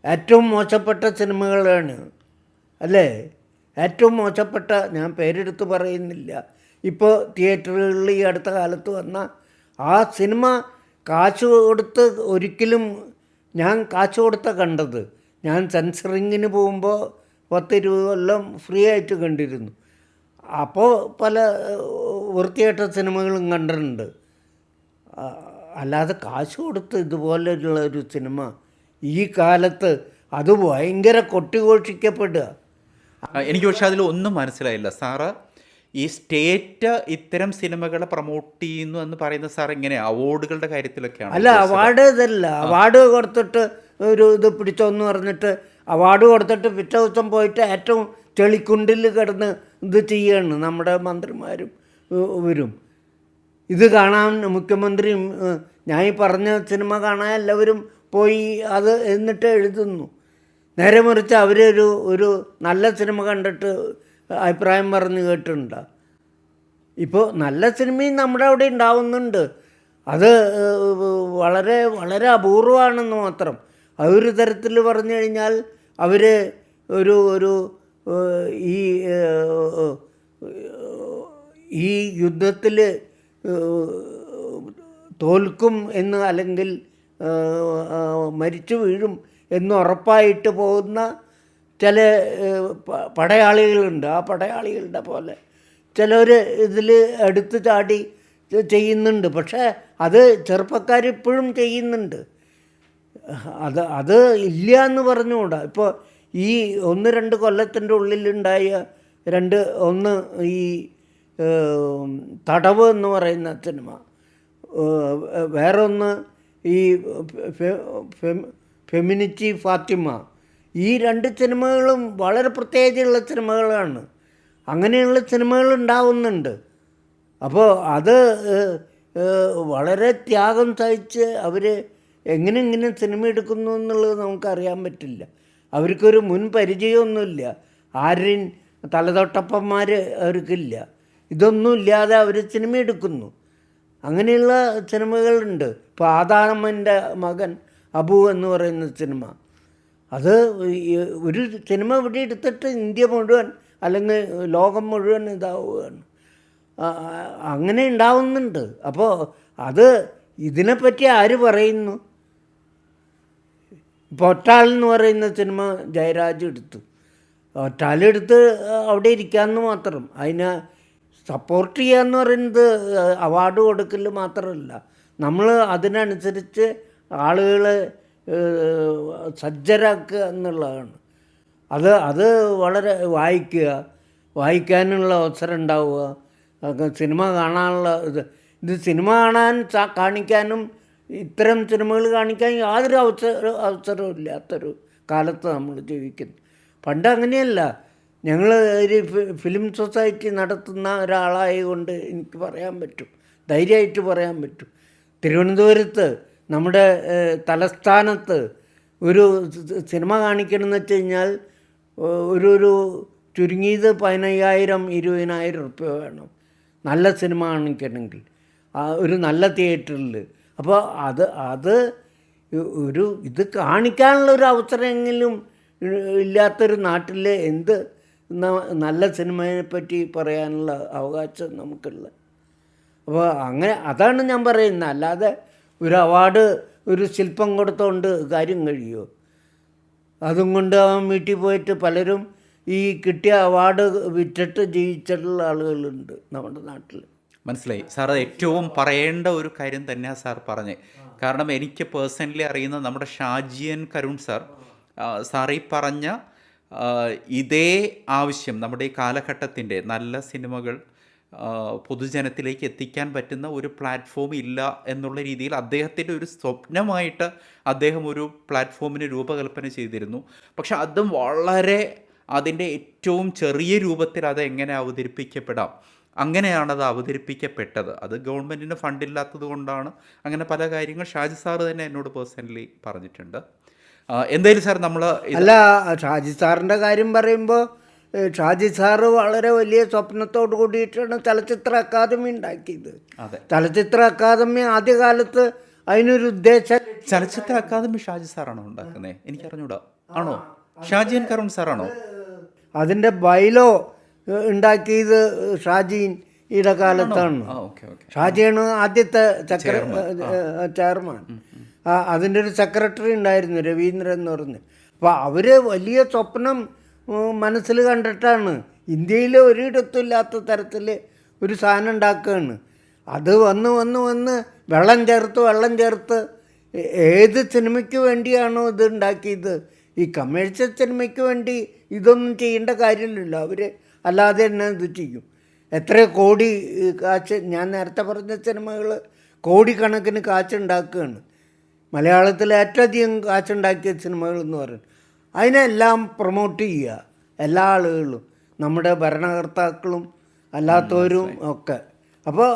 Speaker 1: ഏറ്റവും മോശപ്പെട്ട സിനിമകളാണ് അല്ലേ? ഏറ്റവും മോശപ്പെട്ട, ഞാൻ പേരെടുത്ത് പറയുന്നില്ല, ഇപ്പോൾ തിയേറ്ററുകളിൽ ഈ അടുത്ത കാലത്ത് വന്ന ആ സിനിമ കാശ് കൊടുത്ത് ഒരിക്കലും, ഞാൻ കാശ് കൊടുത്ത കണ്ടത്. ഞാൻ സെൻസറിങ്ങിന് പോകുമ്പോൾ 10-20 കൊല്ലം ഫ്രീ ആയിട്ട് കണ്ടിരുന്നു. അപ്പോൾ പല വൃത്തികെട്ട സിനിമകളും കണ്ടിട്ടുണ്ട്. അല്ലാതെ കാശ് കൊടുത്ത് ഇതുപോലെയുള്ള ഒരു സിനിമ ഈ കാലത്ത് അത് ഭയങ്കര കൊട്ടിഘോഷിക്കപ്പെടുക.
Speaker 2: എനിക്ക് പക്ഷേ അതിൽ ഒന്നും മനസ്സിലായില്ല സാറ്. ഈ സ്റ്റേറ്റ് ഇത്തരം സിനിമകളെ പ്രൊമോട്ട് ചെയ്യുന്നു എന്ന് പറയുന്ന സാർ ഇങ്ങനെ അവാർഡുകളുടെ കാര്യത്തിലൊക്കെയാണ്?
Speaker 1: അല്ല, അവാർഡ് ഇതല്ല. അവാർഡ് കൊടുത്തിട്ട് ഇത് പിടിച്ചോന്ന് പറഞ്ഞിട്ട് അവാർഡ് കൊടുത്തിട്ട് പിറ്റേ ദിവസം പോയിട്ട് ഏറ്റവും ചെളിക്കുണ്ടിൽ കിടന്ന് ഇത് ചെയ്യുകയാണ് നമ്മുടെ മന്ത്രിമാരും ഇവരും. ഇത് കാണാൻ മുഖ്യമന്ത്രിയും ഞാൻ ഈ പറഞ്ഞ സിനിമ കാണാൻ എല്ലാവരും പോയി അത് എന്നിട്ട് എഴുതുന്നു. നേരെ മറിച്ച് ഒരു നല്ല സിനിമ കണ്ടിട്ട് അഭിപ്രായം പറഞ്ഞ് കേട്ടിട്ടുണ്ടോ? ഇപ്പോൾ നല്ല സിനിമയും നമ്മുടെ അവിടെ ഉണ്ടാവുന്നുണ്ട്. അത് വളരെ വളരെ അപൂർവമാണെന്ന് മാത്രം. അതൊരു തരത്തിൽ പറഞ്ഞു കഴിഞ്ഞാൽ അവർ ഈ യുദ്ധത്തിൽ തോൽക്കും എന്ന്, അല്ലെങ്കിൽ മരിച്ചു വീഴും എന്ന് ഉറപ്പായിട്ട് പോകുന്ന ചില പടയാളികളുണ്ട്. ആ പടയാളികളുടെ പോലെ ചിലർ ഇതിൽ എടുത്ത് ചാടി ചെയ്യുന്നുണ്ട്. പക്ഷേ അത് ചെറുപ്പക്കാരിപ്പോഴും ചെയ്യുന്നുണ്ട്. അത് ഇല്ല എന്ന് പറഞ്ഞുകൂടാ. ഇപ്പോൾ ഈ 1-2 കൊല്ലത്തിൻ്റെ ഉള്ളിലുണ്ടായ ഒന്ന് ഈ തടവ് എന്ന് പറയുന്ന സിനിമ, വേറൊന്ന് ഈ ഫെമിനിറ്റി ഫാത്തിമ. ഈ 2 സിനിമകളും വളരെ പ്രത്യേകതയുള്ള സിനിമകളാണ്. അങ്ങനെയുള്ള സിനിമകൾ ഉണ്ടാവുന്നുണ്ട്. അപ്പോൾ അത് വളരെ ത്യാഗം സഹിച്ച് അവർ എങ്ങനെ സിനിമ എടുക്കുന്നു എന്നുള്ളത് നമുക്കറിയാൻ പറ്റില്ല. അവർക്കൊരു മുൻ പരിചയമൊന്നുമില്ല. ആര്യൻ തലതൊട്ടപ്പന്മാർ അവർക്കില്ല. ഇതൊന്നും ഇല്ലാതെ അവർ സിനിമ എടുക്കുന്നു. അങ്ങനെയുള്ള സിനിമകളുണ്ട്. ഇപ്പോൾ ആദാമൻ്റെ മകൻ അബു എന്ന് പറയുന്ന സിനിമ, അത് ഒരു സിനിമ ഇവിടെ എടുത്തിട്ട് ഇന്ത്യ മുഴുവൻ അല്ലെങ്കിൽ ലോകം മുഴുവൻ ഇതാവുകയാണ്. അങ്ങനെ ഉണ്ടാവുന്നുണ്ട്. അപ്പോൾ അത് ഇതിനെപ്പറ്റി ആര് പറയുന്നു? ഇപ്പോൾ ഒറ്റാൾ എന്ന് പറയുന്ന സിനിമ ജയരാജ് എടുത്തു. ഒറ്റാലെടുത്ത് അവിടെ ഇരിക്കാമെന്ന് മാത്രം. അതിനെ സപ്പോർട്ട് ചെയ്യാന്ന് പറയുന്നത് അവാർഡ് കൊടുക്കൽ മാത്രമല്ല, നമ്മൾ അതിനനുസരിച്ച് ആളുകളെ സജ്ജരാക്കുക എന്നുള്ളതാണ്. അത് വളരെ വായിക്കാനുള്ള അവസരം ഉണ്ടാവുക, സിനിമ കാണാനുള്ള ഇത് സിനിമ കാണാൻ കാണിക്കാനും ഇത്തരം സിനിമകൾ കാണിക്കാൻ യാതൊരു അവസരവും ഇല്ലാത്തൊരു കാലത്ത് നമ്മൾ ജീവിക്കുന്നു. പണ്ട് അങ്ങനെയല്ല. ഞങ്ങൾ ഒരു ഫിലിം സൊസൈറ്റി നടത്തുന്ന ഒരാളായതുകൊണ്ട് എനിക്ക് പറയാൻ പറ്റും, ധൈര്യമായിട്ട് പറയാൻ പറ്റും. തിരുവനന്തപുരത്ത് നമ്മുടെ തലസ്ഥാനത്ത് ഒരു സിനിമ കാണിക്കണമെന്ന് വെച്ച് കഴിഞ്ഞാൽ ഒരു ചുരുങ്ങിയത് 15,000-20,000 റുപ്യ വേണം നല്ല സിനിമ കാണിക്കണമെങ്കിൽ, ഒരു നല്ല തിയേറ്ററിൽ. അപ്പോൾ അത് ഇത് കാണിക്കാനുള്ള ഒരു അവസരമെങ്കിലും ഇല്ലാത്തൊരു നാട്ടിൽ എന്ത് നല്ല സിനിമയെ പറ്റി പറയാനുള്ള അവകാശം നമുക്കുള്ള. അപ്പോൾ അതാണ് ഞാൻ പറയുന്നത്. അല്ലാതെ ഒരു അവാർഡ്, ഒരു ശില്പം കൊടുത്തുകൊണ്ട് കാര്യം കഴിയുമോ? അതും കൊണ്ട് അവൻ വീട്ടിൽ പോയിട്ട് പലരും ഈ കിട്ടിയ അവാർഡ് വിറ്റിട്ട് ജീവിച്ചിട്ടുള്ള ആളുകളുണ്ട് നമ്മുടെ നാട്ടിൽ.
Speaker 2: മനസ്സിലായി സാർ. അത് ഏറ്റവും പറയേണ്ട ഒരു കാര്യം തന്നെയാണ് സാർ പറഞ്ഞത്. കാരണം എനിക്ക് പേഴ്സണലി അറിയുന്ന നമ്മുടെ ഷാജിയൻ കരുൺ സാർ ഈ പറഞ്ഞ ഇതേ ആവശ്യം നമ്മുടെ ഈ കാലഘട്ടത്തിൻ്റെ നല്ല സിനിമകൾ പൊതുജനത്തിലേക്ക് എത്തിക്കാൻ പറ്റുന്ന ഒരു പ്ലാറ്റ്ഫോം ഇല്ല എന്നുള്ള രീതിയിൽ അദ്ദേഹത്തിൻ്റെ ഒരു സ്വപ്നമായിട്ട് അദ്ദേഹം ഒരു പ്ലാറ്റ്ഫോമിന് രൂപകൽപ്പന ചെയ്തിരുന്നു. പക്ഷെ അതും വളരെ അതിൻ്റെ ഏറ്റവും ചെറിയ രൂപത്തിൽ അത് എങ്ങനെ അവതരിപ്പിക്കപ്പെടാം, അങ്ങനെയാണത് അവതരിപ്പിക്കപ്പെട്ടത്. അത് ഗവൺമെൻറ്റിന് ഫണ്ടില്ലാത്തത് കൊണ്ടാണ്. അങ്ങനെ പല കാര്യങ്ങൾ ഷാജി സാറ് തന്നെ എന്നോട് പേഴ്സണലി പറഞ്ഞിട്ടുണ്ട്. എന്തായാലും സാർ നമ്മൾ
Speaker 1: അല്ല, ഷാജി സാറിൻ്റെ കാര്യം പറയുമ്പോൾ ഷാജി സാറ് വളരെ വലിയ സ്വപ്നത്തോട് കൂടിയിട്ടാണ് ചലച്ചിത്ര അക്കാദമി ഉണ്ടാക്കിയത്. ചലച്ചിത്ര അക്കാദമി ആദ്യകാലത്ത് അതിനൊരു ഉദ്ദേശം,
Speaker 2: ചലച്ചിത്ര അക്കാദമി ഷാജി സാറാണോ ഉണ്ടാക്കുന്നത്? എനിക്കറിഞ്ഞൂടാ. ആണോ? ഷാജിയൻ കരുൺ സാറാണോ?
Speaker 1: അതിൻ്റെ ബൈലോ ഉണ്ടാക്കിയത് ഷാജിയുടെ കാലത്താണ്. ഷാജിയാണ് ആദ്യത്തെ ചെയർമാൻ. അതിൻ്റെ ഒരു സെക്രട്ടറി ഉണ്ടായിരുന്നു, രവീന്ദ്രൻ എന്ന് പറഞ്ഞ്. അപ്പോൾ അവർ വലിയ സ്വപ്നം മനസ്സിൽ കണ്ടിട്ടാണ് ഇന്ത്യയിൽ ഒരിടത്തും ഇല്ലാത്ത തരത്തിൽ ഒരു സാധനം ഉണ്ടാക്കുകയാണ്. അത് വന്ന് വെള്ളം ചേർത്ത് ഏത് സിനിമയ്ക്ക് വേണ്ടിയാണോ ഇത് ഉണ്ടാക്കിയത്, ഈ കമേഴ്ഷ്യൽ സിനിമയ്ക്ക് വേണ്ടി ഇതൊന്നും ചെയ്യേണ്ട കാര്യമില്ലല്ലോ. അവർ അല്ലാതെ തന്നെ ഇത് ചെയ്യും. എത്ര കോടി കാശ്, ഞാൻ നേരത്തെ പറഞ്ഞ സിനിമകൾ കോടിക്കണക്കിന് കാശുണ്ടാക്കുകയാണ്. മലയാളത്തിൽ ഏറ്റവും അധികം കാശുണ്ടാക്കിയ സിനിമകൾ എന്ന് പറയുന്നത്. അതിനെല്ലാം പ്രൊമോട്ട് ചെയ്യുക എല്ലാ ആളുകളും, നമ്മുടെ ഭരണകർത്താക്കളും അല്ലാത്തവരും ഒക്കെ. അപ്പോൾ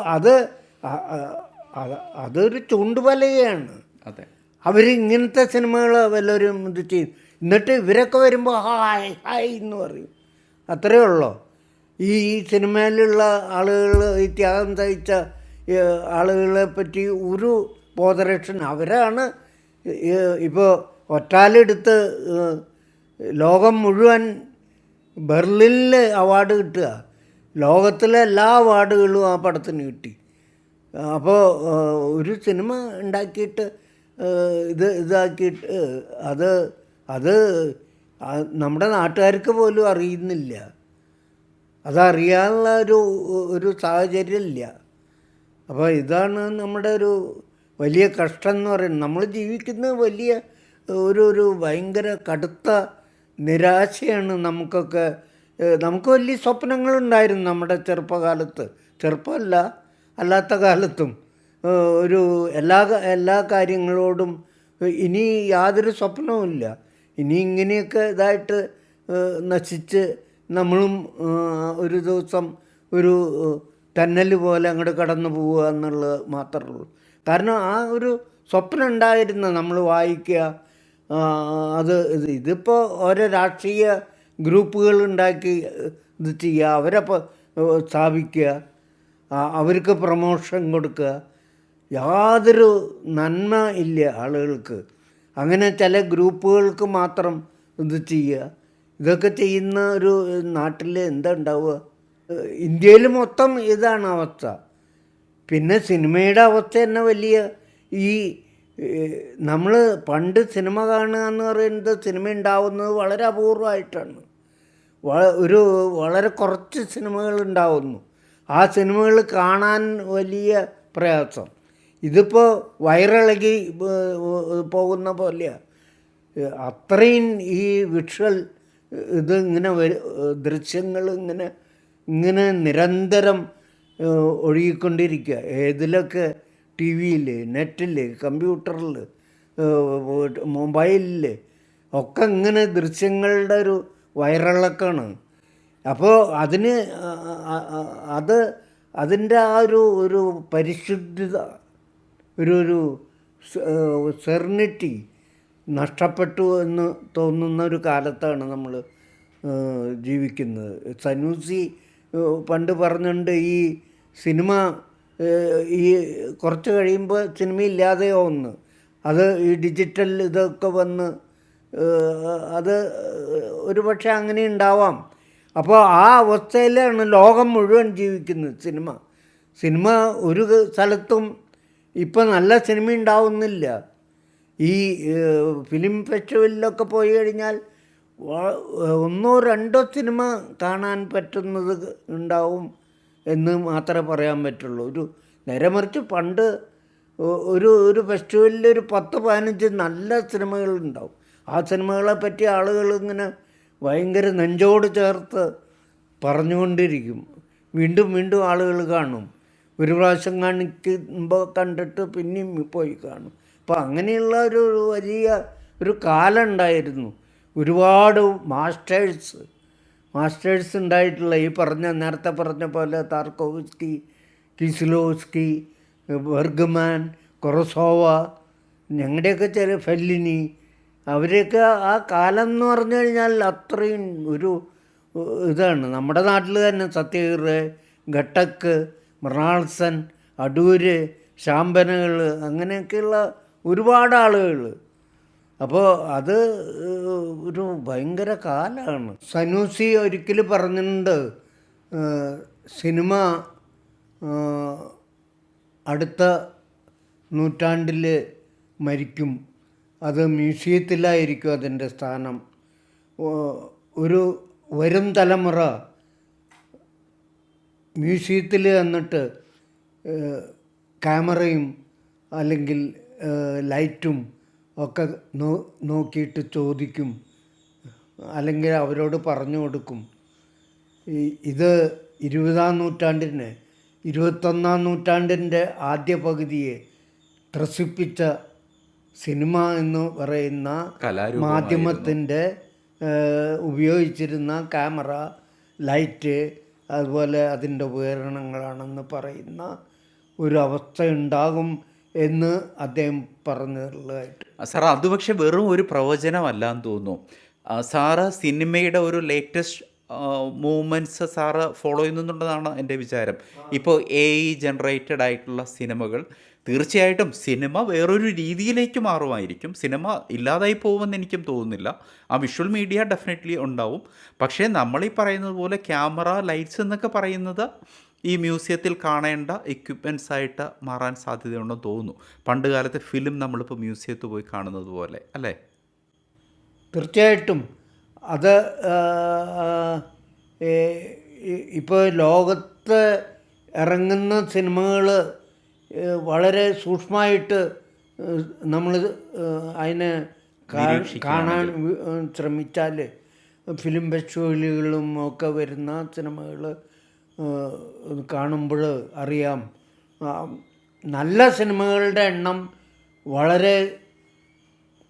Speaker 1: അതൊരു ചൂണ്ടുവലയാണ്. അവരിങ്ങനത്തെ സിനിമകൾ വല്ലവരും ഇത് ചെയ്യും. എന്നിട്ട് ഇവരൊക്കെ വരുമ്പോൾ ഹായ് എന്ന് പറയും. അത്രയേ ഉള്ളൂ. ഈ സിനിമയിലുള്ള ആളുകൾ, ഈ ത്യാഗം സഹിച്ച ആളുകളെ പറ്റി ഒരു ബോധരക്ഷ അവരാണ്. ഇപ്പോൾ ഒറ്റാലെടുത്ത് ലോകം മുഴുവൻ ബെർലിനിൽ അവാർഡ് കിട്ടുക. ലോകത്തിലെ എല്ലാ അവാർഡുകളും ആ പടത്തിന് കിട്ടി. അപ്പോൾ ഒരു സിനിമ ഉണ്ടാക്കിയിട്ട് ഇതാക്കിയിട്ട് അത് നമ്മുടെ നാട്ടുകാർക്ക് പോലും അറിയുന്നില്ല. അതറിയാനുള്ള ഒരു സാഹചര്യമില്ല. അപ്പോൾ ഇതാണ് നമ്മുടെ ഒരു വലിയ കഷ്ടം എന്ന് പറയുന്നത്. നമ്മൾ ജീവിക്കുന്ന വലിയ ഒരു ഭയങ്കര കടുത്ത നിരാശയാണ് നമുക്കൊക്കെ നമുക്ക് വലിയ സ്വപ്നങ്ങളുണ്ടായിരുന്നു നമ്മുടെ ചെറുപ്പകാലത്ത്. ചെറുപ്പമല്ല, അല്ലാത്ത കാലത്തും ഒരു എല്ലാ കാര്യങ്ങളോടും ഇനി യാതൊരു സ്വപ്നവുമില്ല. ഇനി ഇങ്ങനെയൊക്കെ ഇതായിട്ട് നശിച്ച് നമ്മളും ഒരു ദിവസം ഒരു തന്നൽ പോലെ അങ്ങോട്ട് കടന്നു പോവുക എന്നുള്ളത് മാത്രമേ ഉള്ളൂ. കാരണം ആ ഒരു സ്വപ്നം ഉണ്ടായിരുന്നു നമ്മൾ വായിക്കുക. അത് ഇതിപ്പോൾ ഓരോ രാഷ്ട്രീയ ഗ്രൂപ്പുകൾ ഉണ്ടാക്കി ഇത് ചെയ്യുക, അവരെ സ്ഥാപിക്കുക, അവർക്ക് പ്രമോഷൻ കൊടുക്കുക. യാതൊരു നന്മ ഇല്ല ആളുകൾക്ക്. അങ്ങനെ ചില ഗ്രൂപ്പുകൾക്ക് മാത്രം ഇത് ചെയ്യുക. ഇതൊക്കെ ചെയ്യുന്ന ഒരു നാട്ടിൽ എന്താ ഉണ്ടാവുക? ഇന്ത്യയിൽ മൊത്തം ഇതാണ് അവസ്ഥ. പിന്നെ സിനിമയുടെ അവസ്ഥ തന്നെ വലിയ ഈ നമ്മൾ പണ്ട് സിനിമ കാണുക എന്ന് പറയുന്നത് സിനിമ ഉണ്ടാവുന്നത് വളരെ അപൂർവമായിട്ടാണ്. വളരെ കുറച്ച് സിനിമകൾ ഉണ്ടാവുന്നു. ആ സിനിമകൾ കാണാൻ വലിയ പ്രയാസം. ഇതിപ്പോൾ വയറിളകി പോകുന്ന പോലെയാണ്. അത്രയും ഈ വിഷ്വൽ ഇത് ഇങ്ങനെ ദൃശ്യങ്ങൾ ഇങ്ങനെ നിരന്തരം ഒഴുകിക്കൊണ്ടിരിക്കുക. ഏതിലൊക്കെ ടി വിയിൽ, നെറ്റിൽ, കമ്പ്യൂട്ടറിൽ, മൊബൈലിൽ ഒക്കെ ഇങ്ങനെ ദൃശ്യങ്ങളുടെ ഒരു വയറിളക്കാണ്. അപ്പോൾ അതിൻ്റെ ആ ഒരു പരിശുദ്ധത, ഒരു സെർണിറ്റി നഷ്ടപ്പെട്ടു എന്ന് തോന്നുന്ന ഒരു കാലത്താണ് നമ്മൾ ജീവിക്കുന്നത്. സനൂസി പണ്ട് പറഞ്ഞിട്ടുണ്ട്, ഈ സിനിമ ഈ കുറച്ച് കഴിയുമ്പോൾ സിനിമ ഇല്ലാതെയാവുന്നു. അത് ഈ ഡിജിറ്റൽ ഇതൊക്കെ വന്ന് അത് ഒരു പക്ഷേ അങ്ങനെ ഉണ്ടാവാം. അപ്പോൾ ആ അവസ്ഥയിലാണ് ലോകം മുഴുവൻ ജീവിക്കുന്നത്. സിനിമ ഒരു സ്ഥലത്തും ഇപ്പം നല്ല സിനിമ ഉണ്ടാവുന്നില്ല. ഈ ഫിലിം ഫെസ്റ്റിവലിലൊക്കെ പോയി കഴിഞ്ഞാൽ 1 or 2 സിനിമ കാണാൻ പറ്റുന്നത് ഉണ്ടാവും എന്ന് മാത്രമേ പറയാൻ പറ്റുള്ളൂ. നേരെ മറിച്ച് പണ്ട് ഒരു ഫെസ്റ്റിവലിൽ ഒരു 10-15 നല്ല സിനിമകളുണ്ടാവും. ആ സിനിമകളെ പറ്റി ആളുകൾ ഇങ്ങനെ ഭയങ്കര നെഞ്ചോട് ചേർത്ത് പറഞ്ഞുകൊണ്ടിരിക്കും. വീണ്ടും വീണ്ടും ആളുകൾ കാണും. ഒരു പ്രാവശ്യം കാണിക്കുമ്പോൾ കണ്ടിട്ട് പിന്നെയും പോയി കാണും. അപ്പോൾ അങ്ങനെയുള്ള ഒരു വലിയ ഒരു കാലം ഉണ്ടായിരുന്നു. ഒരുപാട് മാസ്റ്റേഴ്സ് ഉണ്ടായിട്ടുള്ള ഈ നേരത്തെ പറഞ്ഞ പോലെ താർക്കോവ്സ്കി, കിസ്ലോവ്സ്കി, ബെർഗ്മാൻ, കൊറസോവ, ഞങ്ങളുടെയൊക്കെ ചില ഫെല്ലിനി, അവരെയൊക്കെ ആ കാലം എന്ന് പറഞ്ഞു കഴിഞ്ഞാൽ അത്രയും ഒരു ഇതാണ്. നമ്മുടെ നാട്ടിൽ തന്നെ സത്യഹീർ, ഘട്ടക്ക്, മൃണാൾസൻ, അടൂര്, ശാമ്പനകൾ, അങ്ങനെയൊക്കെയുള്ള ഒരുപാട് ആളുകൾ. അപ്പോൾ അത് ഒരു ഭയങ്കര കാലമാണ്. സനൂസി ഒരിക്കൽ പറഞ്ഞിട്ടുണ്ട്, സിനിമ അടുത്ത നൂറ്റാണ്ടിൽ മരിക്കും, അത് മ്യൂസിയത്തിലായിരിക്കും അതിൻ്റെ സ്ഥാനം. വരും തലമുറ മ്യൂസിയത്തിൽ വന്നിട്ട് ക്യാമറയും അല്ലെങ്കിൽ ലൈറ്റും ഒക്കെ നോക്കിയിട്ട് ചോദിക്കും, അല്ലെങ്കിൽ അവരോട് പറഞ്ഞു കൊടുക്കും, ഇത് 20-ാം നൂറ്റാണ്ടിന് 21-ാം നൂറ്റാണ്ടിൻ്റെ ആദ്യ പകുതിയെ ത്രസിപ്പിച്ച സിനിമ എന്ന് പറയുന്ന മാധ്യമത്തിൻ്റെ ഉപയോഗിച്ചിരുന്ന ക്യാമറ, ലൈറ്റ്, അതുപോലെ അതിൻ്റെ ഉപകരണങ്ങളാണെന്ന് പറയുന്ന ഒരു അവസ്ഥ ഉണ്ടാകും എന്ന് അദ്ദേഹം പറഞ്ഞുള്ളതായിട്ട്.
Speaker 2: സാർ, അത് പക്ഷേ വെറും ഒരു പ്രവചനമല്ല എന്ന് തോന്നുന്നു. സാറ് സിനിമയുടെ ഒരു ലേറ്റസ്റ്റ് മൂവ്മെൻറ്റ്സ് സാറ് ഫോളോ ചെയ്യുന്നുണ്ടെന്നാണ് എൻ്റെ വിചാരം. ഇപ്പോൾ AI ജനറേറ്റഡ് ആയിട്ടുള്ള സിനിമകൾ, തീർച്ചയായിട്ടും സിനിമ വേറൊരു രീതിയിലേക്ക് മാറുമായിരിക്കും. സിനിമ ഇല്ലാതായി പോകുമെന്ന് എനിക്കും തോന്നുന്നില്ല. ആ വിഷ്വൽ മീഡിയ ഡെഫിനറ്റ്ലി ഉണ്ടാവും. പക്ഷേ നമ്മളീ പറയുന്നത് പോലെ ക്യാമറ, ലൈറ്റ്സ് എന്നൊക്കെ പറയുന്നത് ഈ മ്യൂസിയത്തിൽ കാണേണ്ട എക്യുപ്മെൻറ്റ്സ് ആയിട്ട് മാറാൻ സാധ്യതയുണ്ടെന്ന് തോന്നുന്നു. പണ്ട് കാലത്തെ ഫിലിം നമ്മളിപ്പോൾ മ്യൂസിയത്തിൽ പോയി കാണുന്നത് പോലെ അല്ലേ?
Speaker 1: തീർച്ചയായിട്ടും. അത് ഇപ്പോൾ ലോകത്ത് ഇറങ്ങുന്ന സിനിമകൾ വളരെ സൂക്ഷ്മമായിട്ട് നമ്മൾ അതിനെ കാണാൻ ശ്രമിച്ചാൽ ഫിലിം ഫെസ്റ്റിവലുകളും ഒക്കെ വരുന്ന സിനിമകൾ കാണുമ്പോൾ അറിയാം, നല്ല സിനിമകളുടെ എണ്ണം വളരെ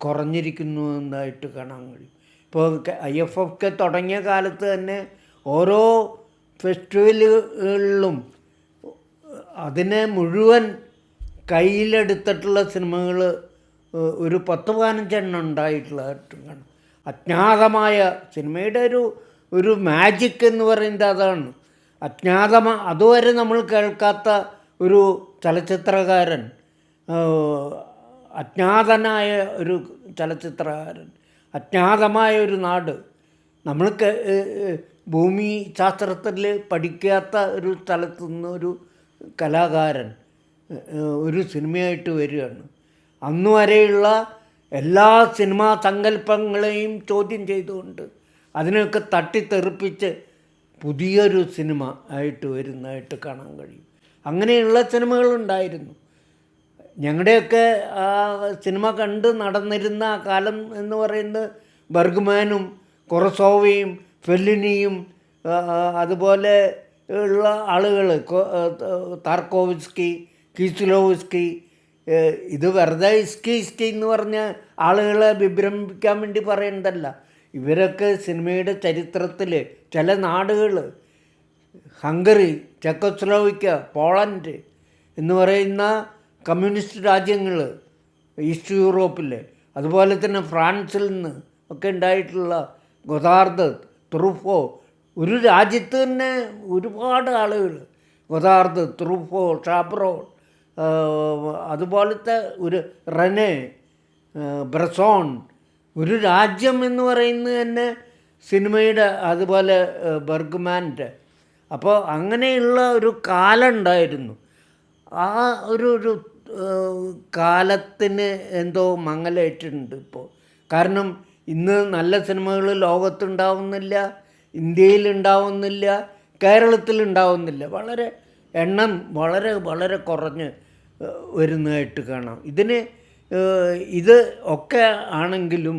Speaker 1: കുറഞ്ഞിരിക്കുന്നു എന്നായിട്ട് കാണാൻ കഴിയും. ഇപ്പോൾ IFFK തുടങ്ങിയ കാലത്ത് തന്നെ ഓരോ ഫെസ്റ്റിവലുകളിലും അതിനെ മുഴുവൻ കയ്യിലെടുത്തിട്ടുള്ള സിനിമകൾ ഒരു 10-15 ഉണ്ടായിട്ടുള്ളതായിട്ട് കാണാം. അജ്ഞാതമായ സിനിമയുടെ ഒരു മാജിക് എന്ന് പറയുന്നത് അതാണ്. അതുവരെ നമ്മൾ കേൾക്കാത്ത ഒരു ചലച്ചിത്രകാരൻ, അജ്ഞാതനായ ഒരു ചലച്ചിത്രകാരൻ, അജ്ഞാതമായ ഒരു നാട്, നമ്മൾക്ക് ഭൂമി ശാസ്ത്രത്തിൽ പഠിക്കാത്ത ഒരു സ്ഥലത്തു നിന്ന് ഒരു കലാകാരൻ ഒരു സിനിമയായിട്ട് വരികയാണ്. അന്നു വരെയുള്ള എല്ലാ സിനിമാ സങ്കല്പങ്ങളെയും ചോദ്യം ചെയ്തുകൊണ്ട് അതിനെയൊക്കെ തട്ടിത്തെറിപ്പിച്ച് പുതിയൊരു സിനിമ ആയിട്ട് വരുന്നതായിട്ട് കാണാൻ കഴിയും. അങ്ങനെയുള്ള സിനിമകളുണ്ടായിരുന്നു. ഞങ്ങളുടെയൊക്കെ ആ സിനിമ കണ്ട് നടന്നിരുന്ന ആ കാലം എന്ന് പറയുന്നത് ബർഗ്മാനും കൊറസോവയും ഫെല്ലിനിയും അതുപോലെ ഉള്ള ആളുകൾ, താർക്കോവ്സ്കി, കീസ്ലോവ്സ്കി, ഇത് വെറുതെ ഇസ്കി എന്ന് പറഞ്ഞ ആളുകളെ വിഭ്രമിക്കാൻ വേണ്ടി പറയുന്നതല്ല. ഇവരൊക്കെ സിനിമയുടെ ചരിത്രത്തിൽ ചില നാടുകൾ, ഹംഗറി, ചെക്കോസ്ലോവാക്യ, പോളണ്ട് എന്ന് പറയുന്ന കമ്മ്യൂണിസ്റ്റ് രാജ്യങ്ങൾ ഈസ്റ്റ് യൂറോപ്പിൽ, അതുപോലെ തന്നെ ഫ്രാൻസിൽ നിന്ന് ഒക്കെ ഉണ്ടായിട്ടുള്ള ഗൊദാർദ്, ട്രൂഫോ, ഒരു രാജ്യത്ത് തന്നെ ഒരുപാട് ആളുകൾ, ഗൊദാർദ്, ട്രൂഫോ, ഷാബ്രോൺ, അതുപോലത്തെ ഒരു റെനെ, ബ്രസോൺ, ഒരു രാജ്യം എന്ന് പറയുന്നത് തന്നെ സിനിമയുടെ, അതുപോലെ ബർഗ്മാൻ്റെ. അപ്പോൾ അങ്ങനെയുള്ള ഒരു കാലം ഉണ്ടായിരുന്നു. ആ ഒരു കാലത്തിന് എന്തോ മങ്ങലേറ്റിട്ടുണ്ട് ഇപ്പോൾ. കാരണം ഇന്ന് നല്ല സിനിമകൾ ലോകത്തുണ്ടാവുന്നില്ല, ഇന്ത്യയിലുണ്ടാവുന്നില്ല, കേരളത്തിലുണ്ടാവുന്നില്ല. വളരെ എണ്ണം വളരെ വളരെ കുറഞ്ഞ് വരുന്നതായിട്ട് കാണാം. ഇത് ഒക്കെ ആണെങ്കിലും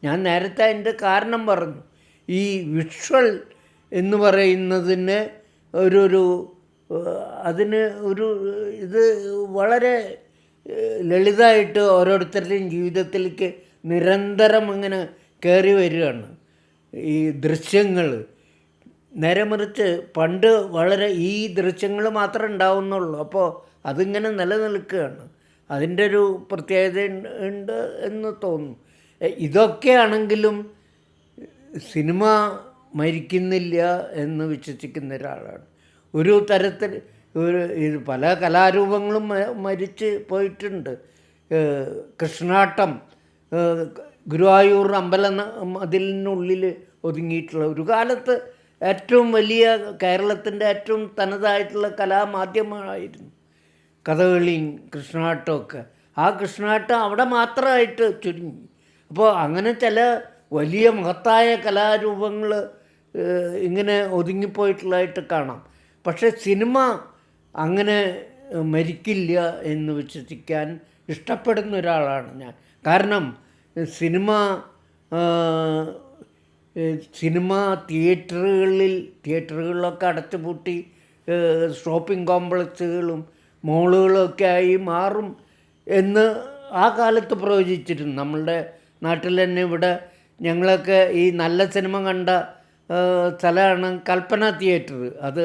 Speaker 1: ഞാൻ നേരത്തെ അതിൻ്റെ കാരണം പറഞ്ഞു. ഈ വിഷ്വൽ എന്ന് പറയുന്നതിന് അതിന് ഇത് വളരെ ലളിതമായിട്ട് ഓരോരുത്തരുടെയും ജീവിതത്തിലേക്ക് നിരന്തരം ഇങ്ങനെ കയറി വരികയാണ് ഈ ദൃശ്യങ്ങൾ. നേരെ മറിച്ച് പണ്ട് വളരെ ഈ ദൃശ്യങ്ങൾ മാത്രമേ ഉണ്ടാവുന്നുള്ളൂ. അപ്പോൾ അതിങ്ങനെ നിലനിൽക്കുകയാണ്. അതിൻ്റെ ഒരു പ്രത്യേകത ഉണ്ട് എന്ന് തോന്നുന്നു. ഇതൊക്കെയാണെങ്കിലും സിനിമ മരിക്കുന്നില്ല എന്ന് വിശ്വസിക്കുന്ന ഒരാളാണ്. ഒരു തരത്തിൽ ഇത് പല കലാരൂപങ്ങളും മരിച്ച് പോയിട്ടുണ്ട്. കൃഷ്ണാട്ടം ഗുരുവായൂർ അതിനുള്ളിൽ ഒതുങ്ങിയിട്ടുള്ള ഒരു കാലത്ത് ഏറ്റവും വലിയ കേരളത്തിൻ്റെ ഏറ്റവും തനതായിട്ടുള്ള കലാമാധ്യമമായിരുന്നു കഥകളിയും കൃഷ്ണാട്ടമൊക്കെ. ആ കൃഷ്ണാട്ടം അവിടെ മാത്രമായിട്ട് ചുരുങ്ങി. അപ്പോൾ അങ്ങനെ ചില വലിയ മഹത്തായ കലാരൂപങ്ങൾ ഇങ്ങനെ ഒതുങ്ങിപ്പോയിട്ടുള്ളതായിട്ട് കാണാം. പക്ഷേ സിനിമ അങ്ങനെ മരിക്കില്ല എന്ന് വിശ്വസിക്കാൻ ഇഷ്ടപ്പെടുന്ന ഒരാളാണ് ഞാൻ. കാരണം സിനിമ തിയേറ്ററുകളിലൊക്കെ അടച്ചുപൂട്ടി ഷോപ്പിംഗ് കോംപ്ലക്സുകളും മോളുകളൊക്കെ ആയി മാറും എന്ന് ആ കാലത്ത് പ്രവചിച്ചിരുന്നു. നമ്മളുടെ നാട്ടിൽ തന്നെ ഇവിടെ ഞങ്ങളൊക്കെ ഈ നല്ല സിനിമ കണ്ട സ്ഥലമാണ് കൽപ്പന തിയേറ്റർ. അത്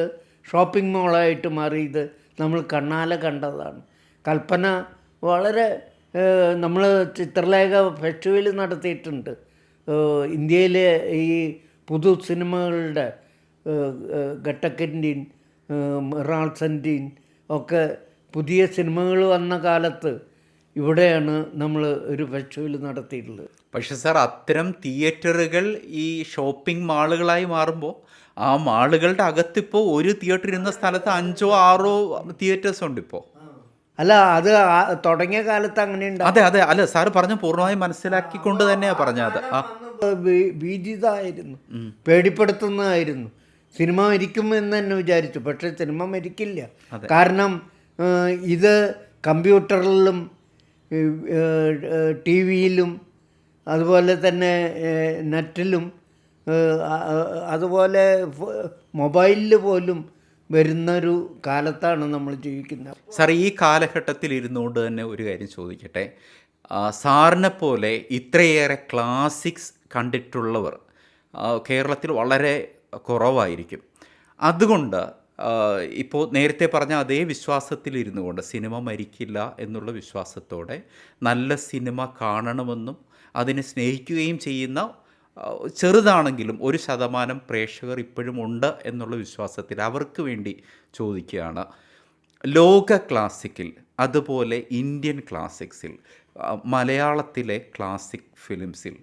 Speaker 1: ഷോപ്പിംഗ് മോളായിട്ട് മാറിയത് നമ്മൾ കണ്ണാലെ കണ്ടതാണ്. കൽപ്പന വളരെ നമ്മൾ ചിത്രലേഖ ഫെസ്റ്റിവൽ നടത്തിയിട്ടുണ്ട്. ഇന്ത്യയിലെ ഈ പുതു സിനിമകളുടെ ഘട്ടക്കിൻ്റെയും റാൾസൻ്റെയും ഒക്കെ പുതിയ സിനിമകൾ വന്ന കാലത്ത് ഇവിടെയാണ് നമ്മൾ ഒരു ഫെസ്റ്റിവൽ നടത്തിയിട്ടുള്ളത്.
Speaker 2: പക്ഷേ സാർ, അത്തരം തിയേറ്ററുകൾ ഈ ഷോപ്പിംഗ് മാളുകളായി മാറുമ്പോൾ ആ മാളുകളുടെ അകത്തിപ്പോൾ ഒരു തിയേറ്റർ ഇരുന്ന സ്ഥലത്ത് 5-6 തിയേറ്റേഴ്സ് ഉണ്ട് ഇപ്പോൾ.
Speaker 1: അല്ല, അത് തുടങ്ങിയ കാലത്ത് അങ്ങനെ
Speaker 2: അതെ അല്ല സാറ് പറഞ്ഞ പൂർണ്ണമായും മനസ്സിലാക്കിക്കൊണ്ട് തന്നെയാണ് പറഞ്ഞത്.
Speaker 1: ഭീതിതായിരുന്നു, പേടിപ്പെടുത്തുന്നതായിരുന്നു. സിനിമ മരിക്കും എന്ന് തന്നെ വിചാരിച്ചു. പക്ഷെ സിനിമ മരിക്കില്ല. കാരണം ഇത് കമ്പ്യൂട്ടറിലും ടി വിയിലും അതുപോലെ തന്നെ നെറ്റിലും അതുപോലെ മൊബൈലിൽ പോലും വരുന്നൊരു കാലത്താണ് നമ്മൾ ജീവിക്കുന്നത്.
Speaker 2: സാർ, ഈ കാലഘട്ടത്തിൽ ഇരുന്നുകൊണ്ട് തന്നെ ഒരു കാര്യം ചോദിക്കട്ടെ. സാറിനെ പോലെ ഇത്രയേറെ ക്ലാസിക്സ് കണ്ടിട്ടുള്ളവർ കേരളത്തിൽ വളരെ കുറവായിരിക്കും. അതുകൊണ്ട് ഇപ്പോൾ നേരത്തെ പറഞ്ഞ അതേ വിശ്വാസത്തിലിരുന്നു കൊണ്ട് സിനിമ മരിക്കില്ല എന്നുള്ള വിശ്വാസത്തോടെ നല്ല സിനിമ കാണണമെന്നും അതിനെ സ്നേഹിക്കുകയും ചെയ്യുന്ന ചെറുതാണെങ്കിലും 1% പ്രേക്ഷകർ ഇപ്പോഴും ഉണ്ട് എന്നുള്ള വിശ്വാസത്തിൽ അവർക്ക് വേണ്ടി ചോദിക്കുകയാണ്. ലോക ക്ലാസിക്കിൽ, അതുപോലെ ഇന്ത്യൻ ക്ലാസിക്സിൽ, മലയാളത്തിലെ ക്ലാസിക് ഫിലിംസിൽ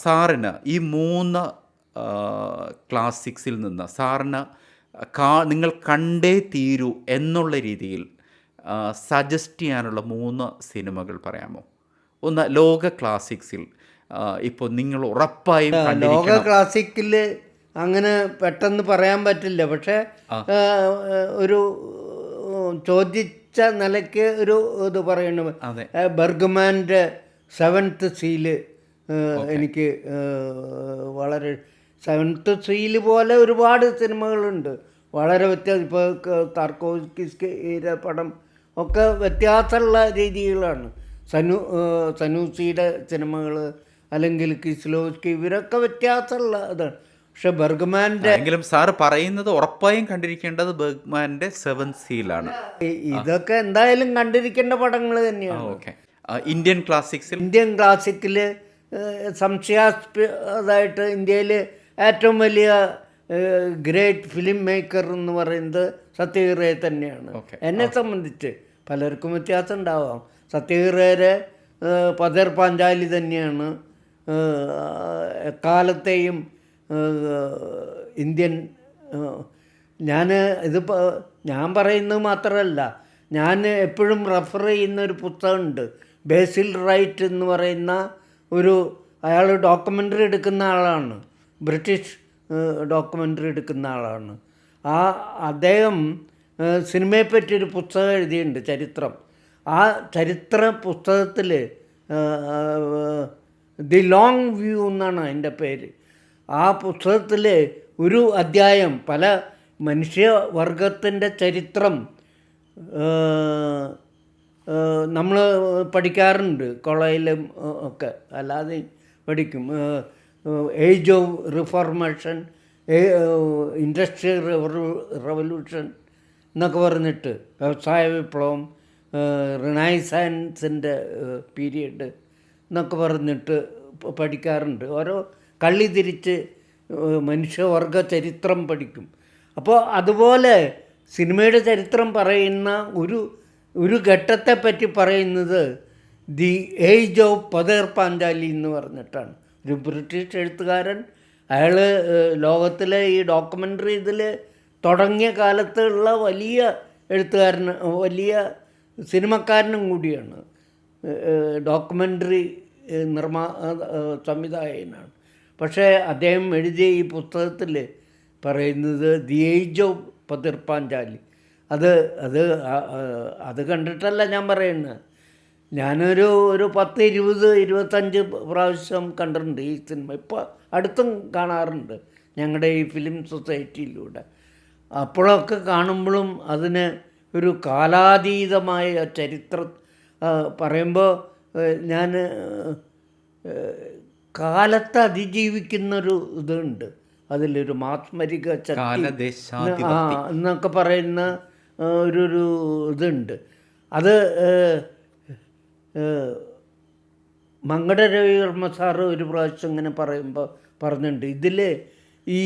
Speaker 2: സാറിന് ഈ 3 ക്ലാസിക്സിൽ നിന്ന് സാറിന് നിങ്ങൾ കണ്ടേ തീരൂ എന്നുള്ള രീതിയിൽ സജസ്റ്റ് ചെയ്യാനുള്ള 3 സിനിമകൾ പറയാമോ? ഒന്ന്, ലോക ക്ലാസിക്സിൽ ഇപ്പോൾ നിങ്ങൾ ഉറപ്പായും
Speaker 1: ലോക ക്ലാസിക്കിൽ അങ്ങനെ പെട്ടെന്ന് പറയാൻ പറ്റില്ല. പക്ഷേ ഒരു ചോദിച്ച നിലയ്ക്ക് ഒരു ഇത് പറയണ ബർഗ്മാൻ്റെ 7th സീല് എനിക്ക് വളരെ 7th സീല് പോലെ ഒരുപാട് സിനിമകളുണ്ട്. വളരെ വ്യത്യാസം. ഇപ്പോൾ താർക്കോവ്സ്കിയുടെ പടം ഒക്കെ വ്യത്യാസമുള്ള രീതികളാണ്. സനൂസിയുടെ സിനിമകൾ അല്ലെങ്കിൽ കിസ്ലോവ്സ്കി, ഇവരൊക്കെ വ്യത്യാസമുള്ള ഇതാണ്. പക്ഷെ ബർഗ്മാൻ്റെ
Speaker 2: എങ്കിലും സാർ പറയുന്നത് ഉറപ്പായും കണ്ടിരിക്കേണ്ടത് ബർഗ്മാൻ്റെ 7th സീലാണ്.
Speaker 1: ഇതൊക്കെ എന്തായാലും കണ്ടിരിക്കേണ്ട പടങ്ങൾ തന്നെയാണ്.
Speaker 2: ഓക്കെ. ഇന്ത്യൻ ക്ലാസിക്കിൽ
Speaker 1: സംശയാസ്പദമായിട്ട് ഇന്ത്യയിൽ ഏറ്റവും വലിയ ഗ്രേറ്റ് ഫിലിം മേക്കർ എന്ന് പറയുന്നത് സത്യജിത് റേ തന്നെയാണ്. എന്നെ സംബന്ധിച്ച് പലർക്കും വ്യത്യാസം ഉണ്ടാവാം. സത്യജിത് റേയുടെ പതേർ പാഞ്ചാലി തന്നെയാണ് എക്കാലത്തെയും ഇന്ത്യൻ. ഞാൻ പറയുന്നത് മാത്രമല്ല, ഞാൻ എപ്പോഴും റെഫർ ചെയ്യുന്ന ഒരു പുസ്തകമുണ്ട്. ബേസിൽ റൈറ്റ് എന്ന് പറയുന്ന അയാൾ ഡോക്യുമെൻ്ററി എടുക്കുന്ന ആളാണ്, ബ്രിട്ടീഷ് ഡോക്യുമെൻ്ററി എടുക്കുന്ന ആളാണ്. അദ്ദേഹം സിനിമയെപ്പറ്റി ഒരു പുസ്തകം എഴുതിയിട്ടുണ്ട്, ചരിത്രം. ആ ചരിത്ര പുസ്തകത്തിൽ ദി ലോങ് വ്യൂ എന്നാണ് അതിൻ്റെ പേര്. ആ പുസ്തകത്തിൽ ഒരു അധ്യായം പല മനുഷ്യവർഗത്തിൻ്റെ ചരിത്രം നമ്മൾ പഠിക്കാറുണ്ട്, കോളേജിലും ഒക്കെ, അല്ലാതെ പഠിക്കും. Age of reformation, industrial revolution എന്നൊക്കെ പറഞ്ഞിട്ട്, വ്യവസായ വിപ്ലവം, റിനൈസൻസിൻ്റെ പീരിയഡ് എന്നൊക്കെ പറഞ്ഞിട്ട് പഠിക്കാറുണ്ട്. ഓരോ കള്ളി തിരിച്ച് മനുഷ്യവർഗ ചരിത്രം പഠിക്കും. അപ്പോൾ അതുപോലെ സിനിമയുടെ ചരിത്രം പറയുന്ന ഒരു ഘട്ടത്തെപ്പറ്റി പറയുന്നത് the age of Pather Panchali എന്ന് പറഞ്ഞിട്ടാണ്. ഒരു ബ്രിട്ടീഷ് എഴുത്തുകാരൻ. അയാൾ ലോകത്തിലെ ഈ ഡോക്യുമെൻ്ററി ഇതിൽ തുടങ്ങിയ കാലത്തുള്ള വലിയ എഴുത്തുകാരൻ, വലിയ സിനിമക്കാരനും കൂടിയാണ്. ഡോക്യുമെൻ്ററി സംവിധായകനാണ്. പക്ഷേ അദ്ദേഹം എഴുതിയ ഈ പുസ്തകത്തിൽ പറയുന്നത് the age of Pather Panchali. അത് കണ്ടിട്ടല്ല ഞാൻ പറയുന്നത്. ഞാനൊരു 10, 20, 25 പ്രാവശ്യം കണ്ടിട്ടുണ്ട് ഈ സിനിമ. ഇപ്പോൾ അടുത്തും കാണാറുണ്ട് ഞങ്ങളുടെ ഈ ഫിലിം സൊസൈറ്റിയിലൂടെ. അപ്പോഴൊക്കെ കാണുമ്പോഴും അതിന് ഒരു കാലാതീതമായ ചരിത്രം പറയുമ്പോൾ ഞാൻ കാലത്തെ അതിജീവിക്കുന്നൊരു ഇതുണ്ട് അതിലൊരു മാസ്മരിക ശക്തി എന്നൊക്കെ പറയുന്ന ഒരു ഇതുണ്ട്. അത് മങ്കട രവിവർമ്മ സാറ് ഒരു പ്രാവശ്യം ഇങ്ങനെ പറഞ്ഞിട്ടുണ്ട്, ഇതിൽ ഈ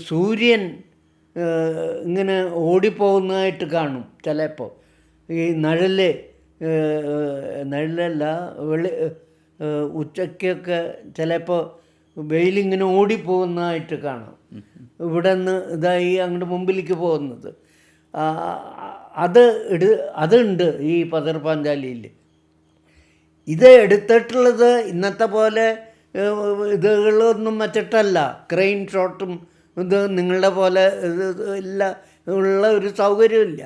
Speaker 1: സൂര്യൻ ഇങ്ങനെ ഓടിപ്പോകുന്നതായിട്ട് കാണും ചിലപ്പോൾ. ഈ നിഴലല്ല ഉച്ചയ്ക്കൊക്കെ ചിലപ്പോൾ വെയിലിങ്ങനെ ഓടിപ്പോകുന്നതായിട്ട് കാണാം. ഇവിടെ നിന്ന് ഇതായി അങ്ങോട്ട് മുമ്പിലേക്ക് പോകുന്നത്. അതുണ്ട് ഈ പതേർ പാഞ്ചാലിയിൽ. ഇത് എടുത്തിട്ടുള്ളത് ഇന്നത്തെ പോലെ ഇതുകളൊന്നും വെച്ചിട്ടല്ല, ക്രെയിൻ ഷോട്ടും ഇത് നിങ്ങളുടെ പോലെ ഇല്ല, ഉള്ള ഒരു സൗകര്യമില്ല.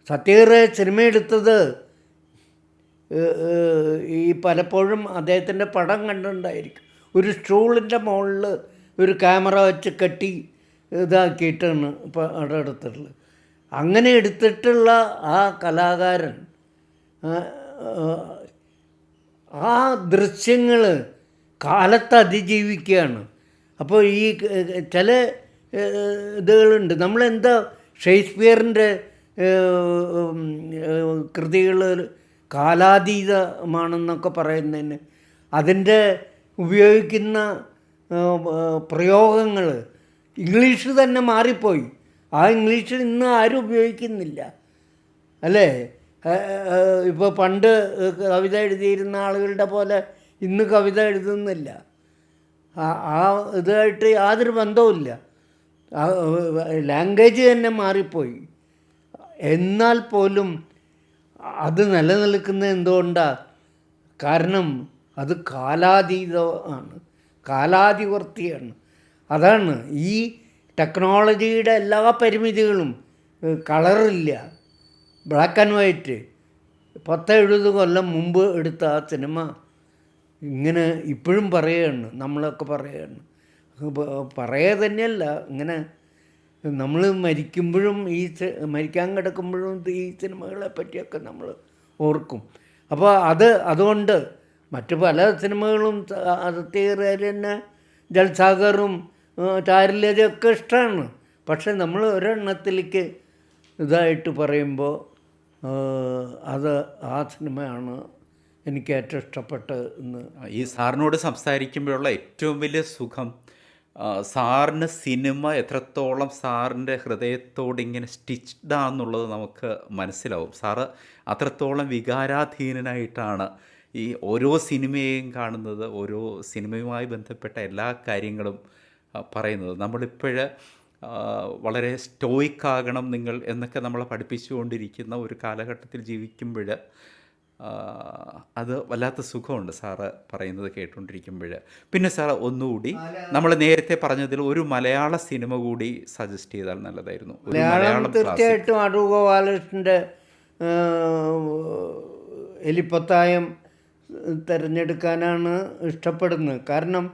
Speaker 1: സത്യജിത് റേ സിനിമ എടുത്തത് ഈ പലപ്പോഴും അദ്ദേഹത്തിൻ്റെ പടം കണ്ടിട്ടുണ്ടായിരിക്കും. ഒരു സ്റ്റൂളിൻ്റെ മുകളിൽ ഒരു ക്യാമറ വെച്ച് കെട്ടി ഇതാക്കിയിട്ടാണ് ഇപ്പോൾ അവിടെ എടുത്തിട്ടുള്ളത്. അങ്ങനെ എടുത്തിട്ടുള്ള ആ കലാകാരൻ ആ ദൃശ്യങ്ങൾ കാലത്ത് അതിജീവിക്കുകയാണ്. അപ്പോൾ ഈ ചില ഇതുകളുണ്ട്. നമ്മളെന്താ ഷേക്സ്പിയറിൻ്റെ കൃതികൾ കാലാതീതമാണെന്നൊക്കെ പറയുന്നതിന് അതിൻ്റെ ഉപയോഗിക്കുന്ന പ്രയോഗങ്ങൾ ഇംഗ്ലീഷ് തന്നെ മാറിപ്പോയി. ആ ഇംഗ്ലീഷ് ഇന്ന് ആരും ഉപയോഗിക്കുന്നില്ല, അല്ലേ? ഇപ്പോൾ പണ്ട് കവിത എഴുതിയിരുന്ന ആളുകളുടെ പോലെ ഇന്ന് കവിത എഴുതുന്നില്ല. ആ ഇതായിട്ട് യാതൊരു ബന്ധവുമില്ല. ലാംഗ്വേജ് തന്നെ മാറിപ്പോയി. എന്നാൽ പോലും അത് നിലനിൽക്കുന്നത് എന്തുകൊണ്ടാണ്? കാരണം അത് കാലാതീതമാണ്, കാലാതിവർത്തിയാണ്. അതാണ് ഈ ടെക്നോളജിയുടെ എല്ലാ പരിമിതികളും. കളറില്ല, ബ്ലാക്ക് ആൻഡ് വൈറ്റ്. 10-70 കൊല്ലം മുമ്പ് എടുത്ത ആ സിനിമ ഇങ്ങനെ ഇപ്പോഴും പറയുകയാണ്, നമ്മളൊക്കെ പറയുകയാണ്. പറയുക തന്നെയല്ല, ഇങ്ങനെ നമ്മൾ മരിക്കുമ്പോഴും മരിക്കാൻ കിടക്കുമ്പോഴും ഈ സിനിമകളെ പറ്റിയൊക്കെ നമ്മൾ ഓർക്കും. അപ്പോൾ അതുകൊണ്ട് മറ്റു പല സിനിമകളും സത്യേറിയന്നെ ജൽസാഗറും ചാരുലതയൊക്കെ ഇഷ്ടമാണ്. പക്ഷെ നമ്മൾ ഒരെണ്ണത്തിലേക്ക് ഇതായിട്ട് പറയുമ്പോൾ അത് ആ സിനിമയാണ് എനിക്ക് ഏറ്റവും ഇഷ്ടപ്പെട്ടത്. എന്ന്
Speaker 2: ഈ സാറിനോട് സംസാരിക്കുമ്പോഴുള്ള ഏറ്റവും വലിയ സുഖം, സാറിന് സിനിമ എത്രത്തോളം സാറിൻ്റെ ഹൃദയത്തോട് ഇങ്ങനെ സ്റ്റിച്ച്ഡാന്നുള്ളത് നമുക്ക് മനസ്സിലാവും. സാറ് അത്രത്തോളം വികാരാധീനനായിട്ടാണ് ഈ ഓരോ സിനിമയെയും കാണുന്നത്, ഓരോ സിനിമയുമായി ബന്ധപ്പെട്ട എല്ലാ കാര്യങ്ങളും പറയുന്നത്. നമ്മളിപ്പോൾ വളരെ സ്റ്റോയിക്കാകണം നിങ്ങൾ എന്നൊക്കെ നമ്മളെ പഠിപ്പിച്ചുകൊണ്ടിരിക്കുന്ന ഒരു കാലഘട്ടത്തിൽ ജീവിക്കുമ്പോൾ അത് വല്ലാത്ത സുഖമുണ്ട് സാറ് പറയുന്നത് കേട്ടുകൊണ്ടിരിക്കുമ്പോൾ. പിന്നെ സാർ ഒന്നുകൂടി നമ്മൾ നേരത്തെ പറഞ്ഞതിൽ ഒരു മലയാള സിനിമ കൂടി സജസ്റ്റ് ചെയ്താൽ നല്ലതായിരുന്നു.
Speaker 1: മലയാളം തീർച്ചയായിട്ടും അടൂർ ഗോപാലകൃഷ്ണൻ്റെ എലിപ്പത്തായം തിരഞ്ഞെടുക്കാനാണ് ഇഷ്ടപ്പെടുന്നത്. കാരണം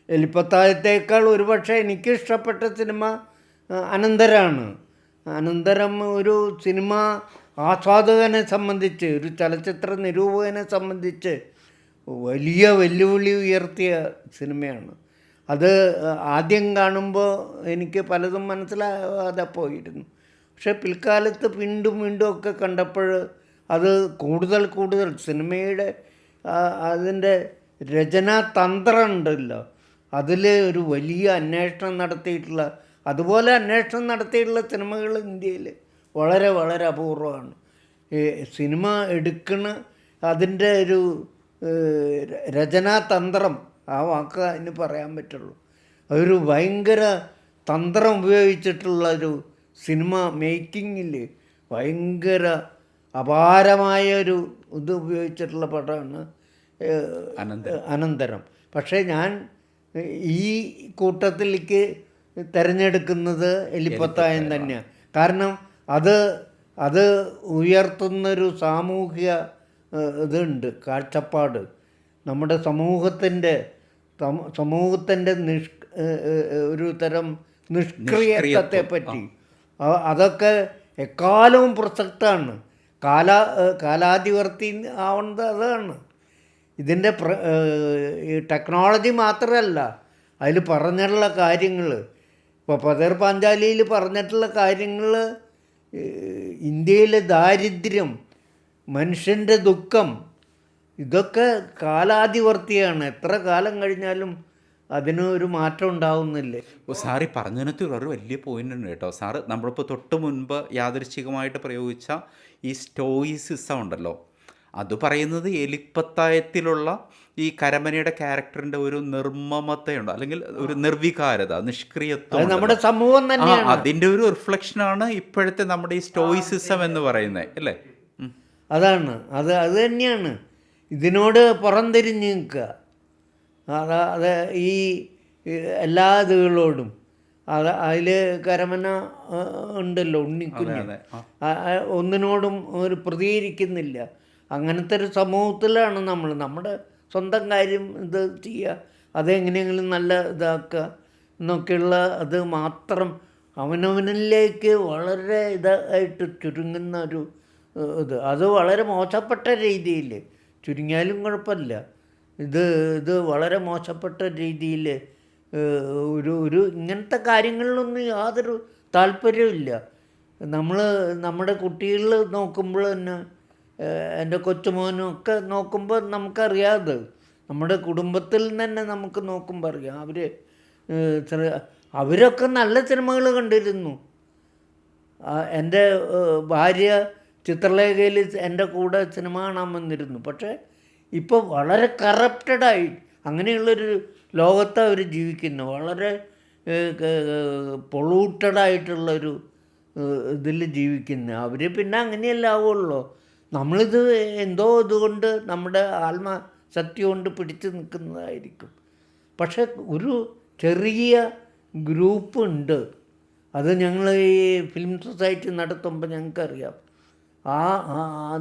Speaker 1: എലിപ്പത്തായത്തേക്കാൾ ഒരുപക്ഷെ എനിക്ക് ഇഷ്ടപ്പെട്ട സിനിമ അനന്തരാണ്. അനന്തരം ഒരു സിനിമ ആസ്വാദകനെ സംബന്ധിച്ച്, ഒരു ചലച്ചിത്ര നിരൂപകനെ സംബന്ധിച്ച് വലിയ വെല്ലുവിളി ഉയർത്തിയ സിനിമയാണ്. അത് ആദ്യം കാണുമ്പോൾ എനിക്ക് പലതും മനസ്സിലാകാതെ പോയിരുന്നു. പക്ഷെ പിൽക്കാലത്ത് വീണ്ടും വീണ്ടും ഒക്കെ കണ്ടപ്പോൾ അത് കൂടുതൽ സിനിമയുടെ അതിൻ്റെ രചനാതന്ത്രം ഉണ്ടല്ലോ, അതിൽ ഒരു വലിയ അന്വേഷണം നടത്തിയിട്ടുള്ള, അതുപോലെ അന്വേഷണം നടത്തിയിട്ടുള്ള സിനിമകൾ ഇന്ത്യയിൽ വളരെ അപൂർവമാണ്. സിനിമ എടുക്കണ അതിൻ്റെ ഒരു രചനാതന്ത്രം, ആ വാക്ക് അതിന് പറയാൻ പറ്റുള്ളൂ. അതൊരു ഭയങ്കര തന്ത്രം ഉപയോഗിച്ചിട്ടുള്ളൊരു സിനിമ മേക്കിങ്ങിൽ ഭയങ്കര അപാരമായൊരു ഇത് ഉപയോഗിച്ചിട്ടുള്ള പടമാണ് അനന്തരം. പക്ഷേ ഞാൻ ഈ കൂട്ടത്തിലേക്ക് തിരഞ്ഞെടുക്കുന്നത് എലിപ്പത്തായം തന്നെയാണ്. കാരണം അത് ഉയർത്തുന്നൊരു സാമൂഹിക ഇതുണ്ട്, കാഴ്ചപ്പാട്. നമ്മുടെ സമൂഹത്തിൻ്റെ ഒരു തരം നിഷ്ക്രിയത്വത്തെ പറ്റി അതൊക്കെ എക്കാലവും പ്രസക്തമാണ്. കാലാതിവർത്തി ആവുന്നത് അതാണ്. ഇതിൻ്റെ ടെക്നോളജി മാത്രമല്ല, അതിൽ പറഞ്ഞിട്ടുള്ള കാര്യങ്ങൾ, ഇപ്പോൾ പതേർ പാഞ്ചാലിയിൽ പറഞ്ഞിട്ടുള്ള കാര്യങ്ങൾ, ഇന്ത്യയിലെ ദാരിദ്ര്യം, മനുഷ്യൻ്റെ ദുഃഖം, ഇതൊക്കെ കാലാതിവർത്തിയാണ്. എത്ര കാലം കഴിഞ്ഞാലും അതിന് ഒരു മാറ്റം ഉണ്ടാവുന്നില്ലേ?
Speaker 2: സാറി പറഞ്ഞതിനകത്ത് ഒരു വലിയ പോയിന്റ് ഉണ്ട് കേട്ടോ. സാറ് നമ്മളിപ്പോൾ തൊട്ട് മുൻപ് യാദൃശ്ചികമായിട്ട് പ്രയോഗിച്ച ഈ സ്റ്റോയിസിസം ഉണ്ടല്ലോ, അത് പറയുന്നത് എലിപ്പത്തായത്തിലുള്ള ഈ കരമനയുടെ ക്യാരക്ടറിൻ്റെ ഒരു നിർമ്മമതയുണ്ട്, അല്ലെങ്കിൽ ഒരു നിർവികാരത, നിഷ്ക്രിയത്വം,
Speaker 1: നമ്മുടെ സമൂഹം തന്നെയാണ്.
Speaker 2: അതിൻ്റെ ഒരു റിഫ്ലക്ഷനാണ് ഇപ്പോഴത്തെ നമ്മുടെ ഈ സ്റ്റോയിസിസം എന്ന് പറയുന്നത്, അല്ലേ?
Speaker 1: അതാണ് അത് തന്നെയാണ് ഇതിനോട് പുറംതിരിഞ്ഞ് നിൽക്കുക. അത് ഈ എല്ലാ ഇതുകളോടും അതിൽ കരമന ഉണ്ടല്ലോ, ഉണ്ണിക്കുഞ്ഞ്, ഒന്നിനോടും ഒരു പ്രതികരിക്കുന്നില്ല. അങ്ങനത്തെ ഒരു സമൂഹത്തിലാണ് നമ്മൾ. നമ്മുടെ സ്വന്തം കാര്യം ഇത് ചെയ്യുക, അതെങ്ങനെയെങ്കിലും നല്ല ഇതാക്കുക എന്നൊക്കെയുള്ള അത് മാത്രം അവനവനിലേക്ക് വളരെ ഇതായിട്ട് ചുരുങ്ങുന്ന ഒരു അത് വളരെ മോശപ്പെട്ട രീതിയിൽ, ചുരുങ്ങിയാലും കുഴപ്പമില്ല, ഇത് വളരെ മോശപ്പെട്ട രീതിയിൽ ഒരു ഇങ്ങനത്തെ കാര്യങ്ങളിലൊന്നും യാതൊരു താല്പര്യമില്ല. നമ്മുടെ കുട്ടികൾ നോക്കുമ്പോൾ തന്നെ, എൻ്റെ കൊച്ചുമോനും ഒക്കെ നോക്കുമ്പോൾ നമുക്കറിയാതെ, നമ്മുടെ കുടുംബത്തിൽ തന്നെ നമുക്ക് നോക്കുമ്പോൾ അറിയാം, അവരൊക്കെ നല്ല സിനിമകൾ കണ്ടിരുന്നു. എൻ്റെ ഭാര്യ ചിത്രലേഖയിൽ എൻ്റെ കൂടെ സിനിമ കാണാൻ വന്നിരുന്നു. പക്ഷേ ഇപ്പോൾ വളരെ കറപ്റ്റഡായി അങ്ങനെയുള്ളൊരു ലോകത്ത് അവർ ജീവിക്കുന്നു. വളരെ പൊളൂട്ടഡായിട്ടുള്ളൊരു ഇതിൽ ജീവിക്കുന്നു അവർ. പിന്നെ അങ്ങനെയല്ല ആവുള്ളൂ. നമ്മളിത് എന്തോ ഇതുകൊണ്ട് നമ്മുടെ ആത്മശക്തി കൊണ്ട് പിടിച്ചു നിൽക്കുന്നതായിരിക്കും. പക്ഷെ ഒരു ചെറിയ ഗ്രൂപ്പ് ഉണ്ട്. അത് ഞങ്ങൾ ഈ ഫിലിം സൊസൈറ്റി നടത്തുമ്പോൾ ഞങ്ങൾക്കറിയാം. ആ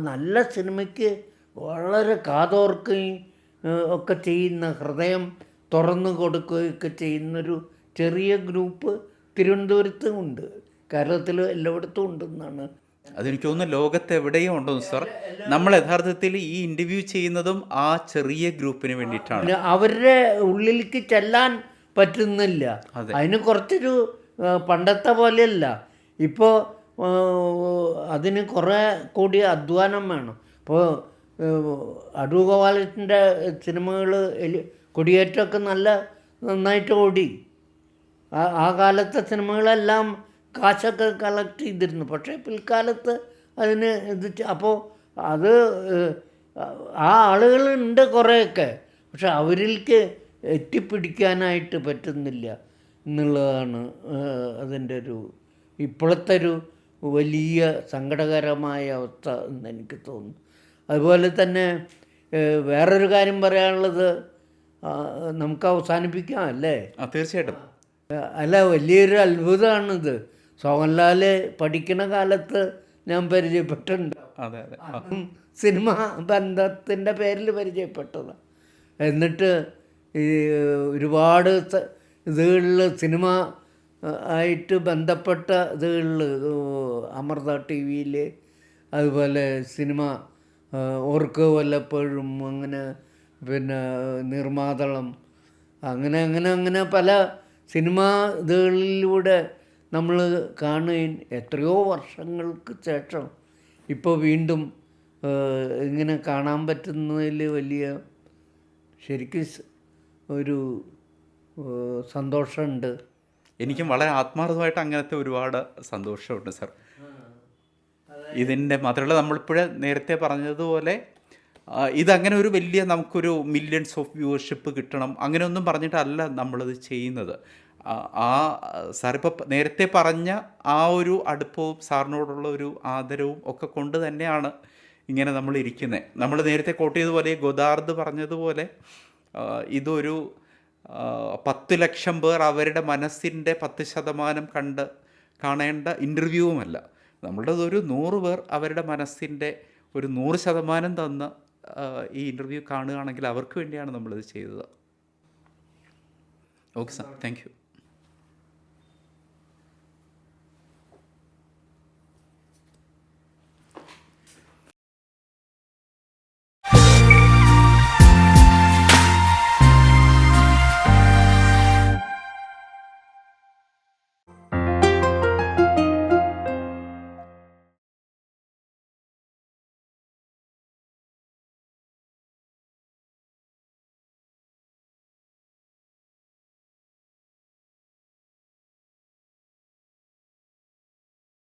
Speaker 1: നല്ല സിനിമയ്ക്ക് വളരെ കാതോർക്കുകയും ഒക്കെ ചെയ്യുന്ന, ഹൃദയം തുറന്നു കൊടുക്കുകയൊക്കെ ചെയ്യുന്നൊരു ചെറിയ ഗ്രൂപ്പ് തിരുവനന്തപുരത്തും ഉണ്ട്, കേരളത്തിൽ എല്ലായിടത്തും ഉണ്ടെന്നാണ്.
Speaker 2: അതെനിക്ക് തോന്നുന്നു ലോകത്ത് എവിടെയും ഉണ്ടോ സാർ. നമ്മൾ യഥാർത്ഥത്തിൽ ഈ ഇൻ്റർവ്യൂ ചെയ്യുന്നതും ആ ചെറിയ ഗ്രൂപ്പിന് വേണ്ടിയിട്ടാണ്.
Speaker 1: അവരുടെ ഉള്ളിലേക്ക് ചെല്ലാൻ പറ്റുന്നില്ല. അതിന് കുറച്ചൊരു പണ്ടത്തെ പോലെയല്ല. ഇപ്പോൾ അതിന് കുറേ കൂടി അധ്വാനം വേണം. ഇപ്പോൾ അടൂർ ഗോപാലകൃഷ്ണൻ്റെ സിനിമകൾ, കൊടിയേറ്റമൊക്കെ നന്നായിട്ട് ഓടി. ആ കാലത്തെ സിനിമകളെല്ലാം കാശൊക്കെ കളക്ട് ചെയ്തിരുന്നു. പക്ഷേ പിൽക്കാലത്ത് അതിന് അപ്പോൾ അത് ആ ആളുകളുണ്ട് കുറേയൊക്കെ, പക്ഷെ അവരിലേക്ക് എത്തിപ്പിടിക്കാനായിട്ട് പറ്റുന്നില്ല എന്നുള്ളതാണ് അതിൻ്റെ ഇപ്പോഴത്തെ ഒരു വലിയ സങ്കടകരമായ അവസ്ഥ എന്ന് എനിക്ക് തോന്നുന്നു. അതുപോലെ തന്നെ വേറൊരു കാര്യം പറയാനുള്ളത്, നമുക്ക് അവസാനിപ്പിക്കാം അല്ലേ?
Speaker 2: തീർച്ചയായിട്ടും.
Speaker 1: അല്ല, വലിയൊരു അത്ഭുതമാണിത്. സോഹൻലാൽ പഠിക്കുന്ന കാലത്ത് ഞാൻ പരിചയപ്പെട്ടിട്ടുണ്ട്. സിനിമ ബന്ധത്തിൻ്റെ പേരിൽ പരിചയപ്പെട്ടതാണ്. എന്നിട്ട് ഈ ഒരുപാട് ഇതുകളിൽ സിനിമ ആയിട്ട് ബന്ധപ്പെട്ട ഇതുകളിൽ അമൃത ടി വിയിൽ, അതുപോലെ സിനിമ ഓർക്ക് വല്ലപ്പോഴും, അങ്ങനെ പിന്നെ നിർമാതളം, അങ്ങനെ പല സിനിമാ ഇതുകളിലൂടെ നമ്മൾ കാണുകയും എത്രയോ വർഷങ്ങൾക്ക് ശേഷം ഇപ്പോൾ വീണ്ടും ഇങ്ങനെ കാണാൻ പറ്റുന്നതിൽ വലിയ ശരിക്കും ഒരു സന്തോഷമുണ്ട്.
Speaker 2: എനിക്കും വളരെ ആത്മാർത്ഥമായിട്ട് അങ്ങനത്തെ ഒരുപാട് സന്തോഷമുണ്ട് സാർ. ഇതിൻ്റെ മാത്രമല്ല, നമ്മളിപ്പോഴേ നേരത്തെ പറഞ്ഞതുപോലെ ഇതങ്ങനെ ഒരു വലിയ നമുക്കൊരു മില്യൺസ് ഓഫ് വ്യൂവർഷിപ്പ് കിട്ടണം അങ്ങനെയൊന്നും പറഞ്ഞിട്ടല്ല നമ്മളിത് ചെയ്യുന്നത്. സാറിപ്പോൾ നേരത്തെ പറഞ്ഞ ആ ഒരു അടുപ്പവും സാറിനോടുള്ള ഒരു ആദരവും ഒക്കെ കൊണ്ട് തന്നെയാണ് ഇങ്ങനെ നമ്മൾ ഇരിക്കുന്നത്. നമ്മൾ നേരത്തെ കോട്ട് ചെയ്തതുപോലെ, ഗോദാർദ് പറഞ്ഞതുപോലെ, ഇതൊരു 10 ലക്ഷം പേർ അവരുടെ മനസ്സിൻ്റെ 10% കാണേണ്ട ഇൻ്റർവ്യൂവുമല്ല. നമ്മളുടേതൊരു 100 പേർ അവരുടെ മനസ്സിൻ്റെ ഒരു 100% തന്ന് ഈ ഇൻ്റർവ്യൂ കാണുകയാണെങ്കിൽ അവർക്ക് വേണ്ടിയാണ് നമ്മളിത് ചെയ്തത്. Okay sir, thank you.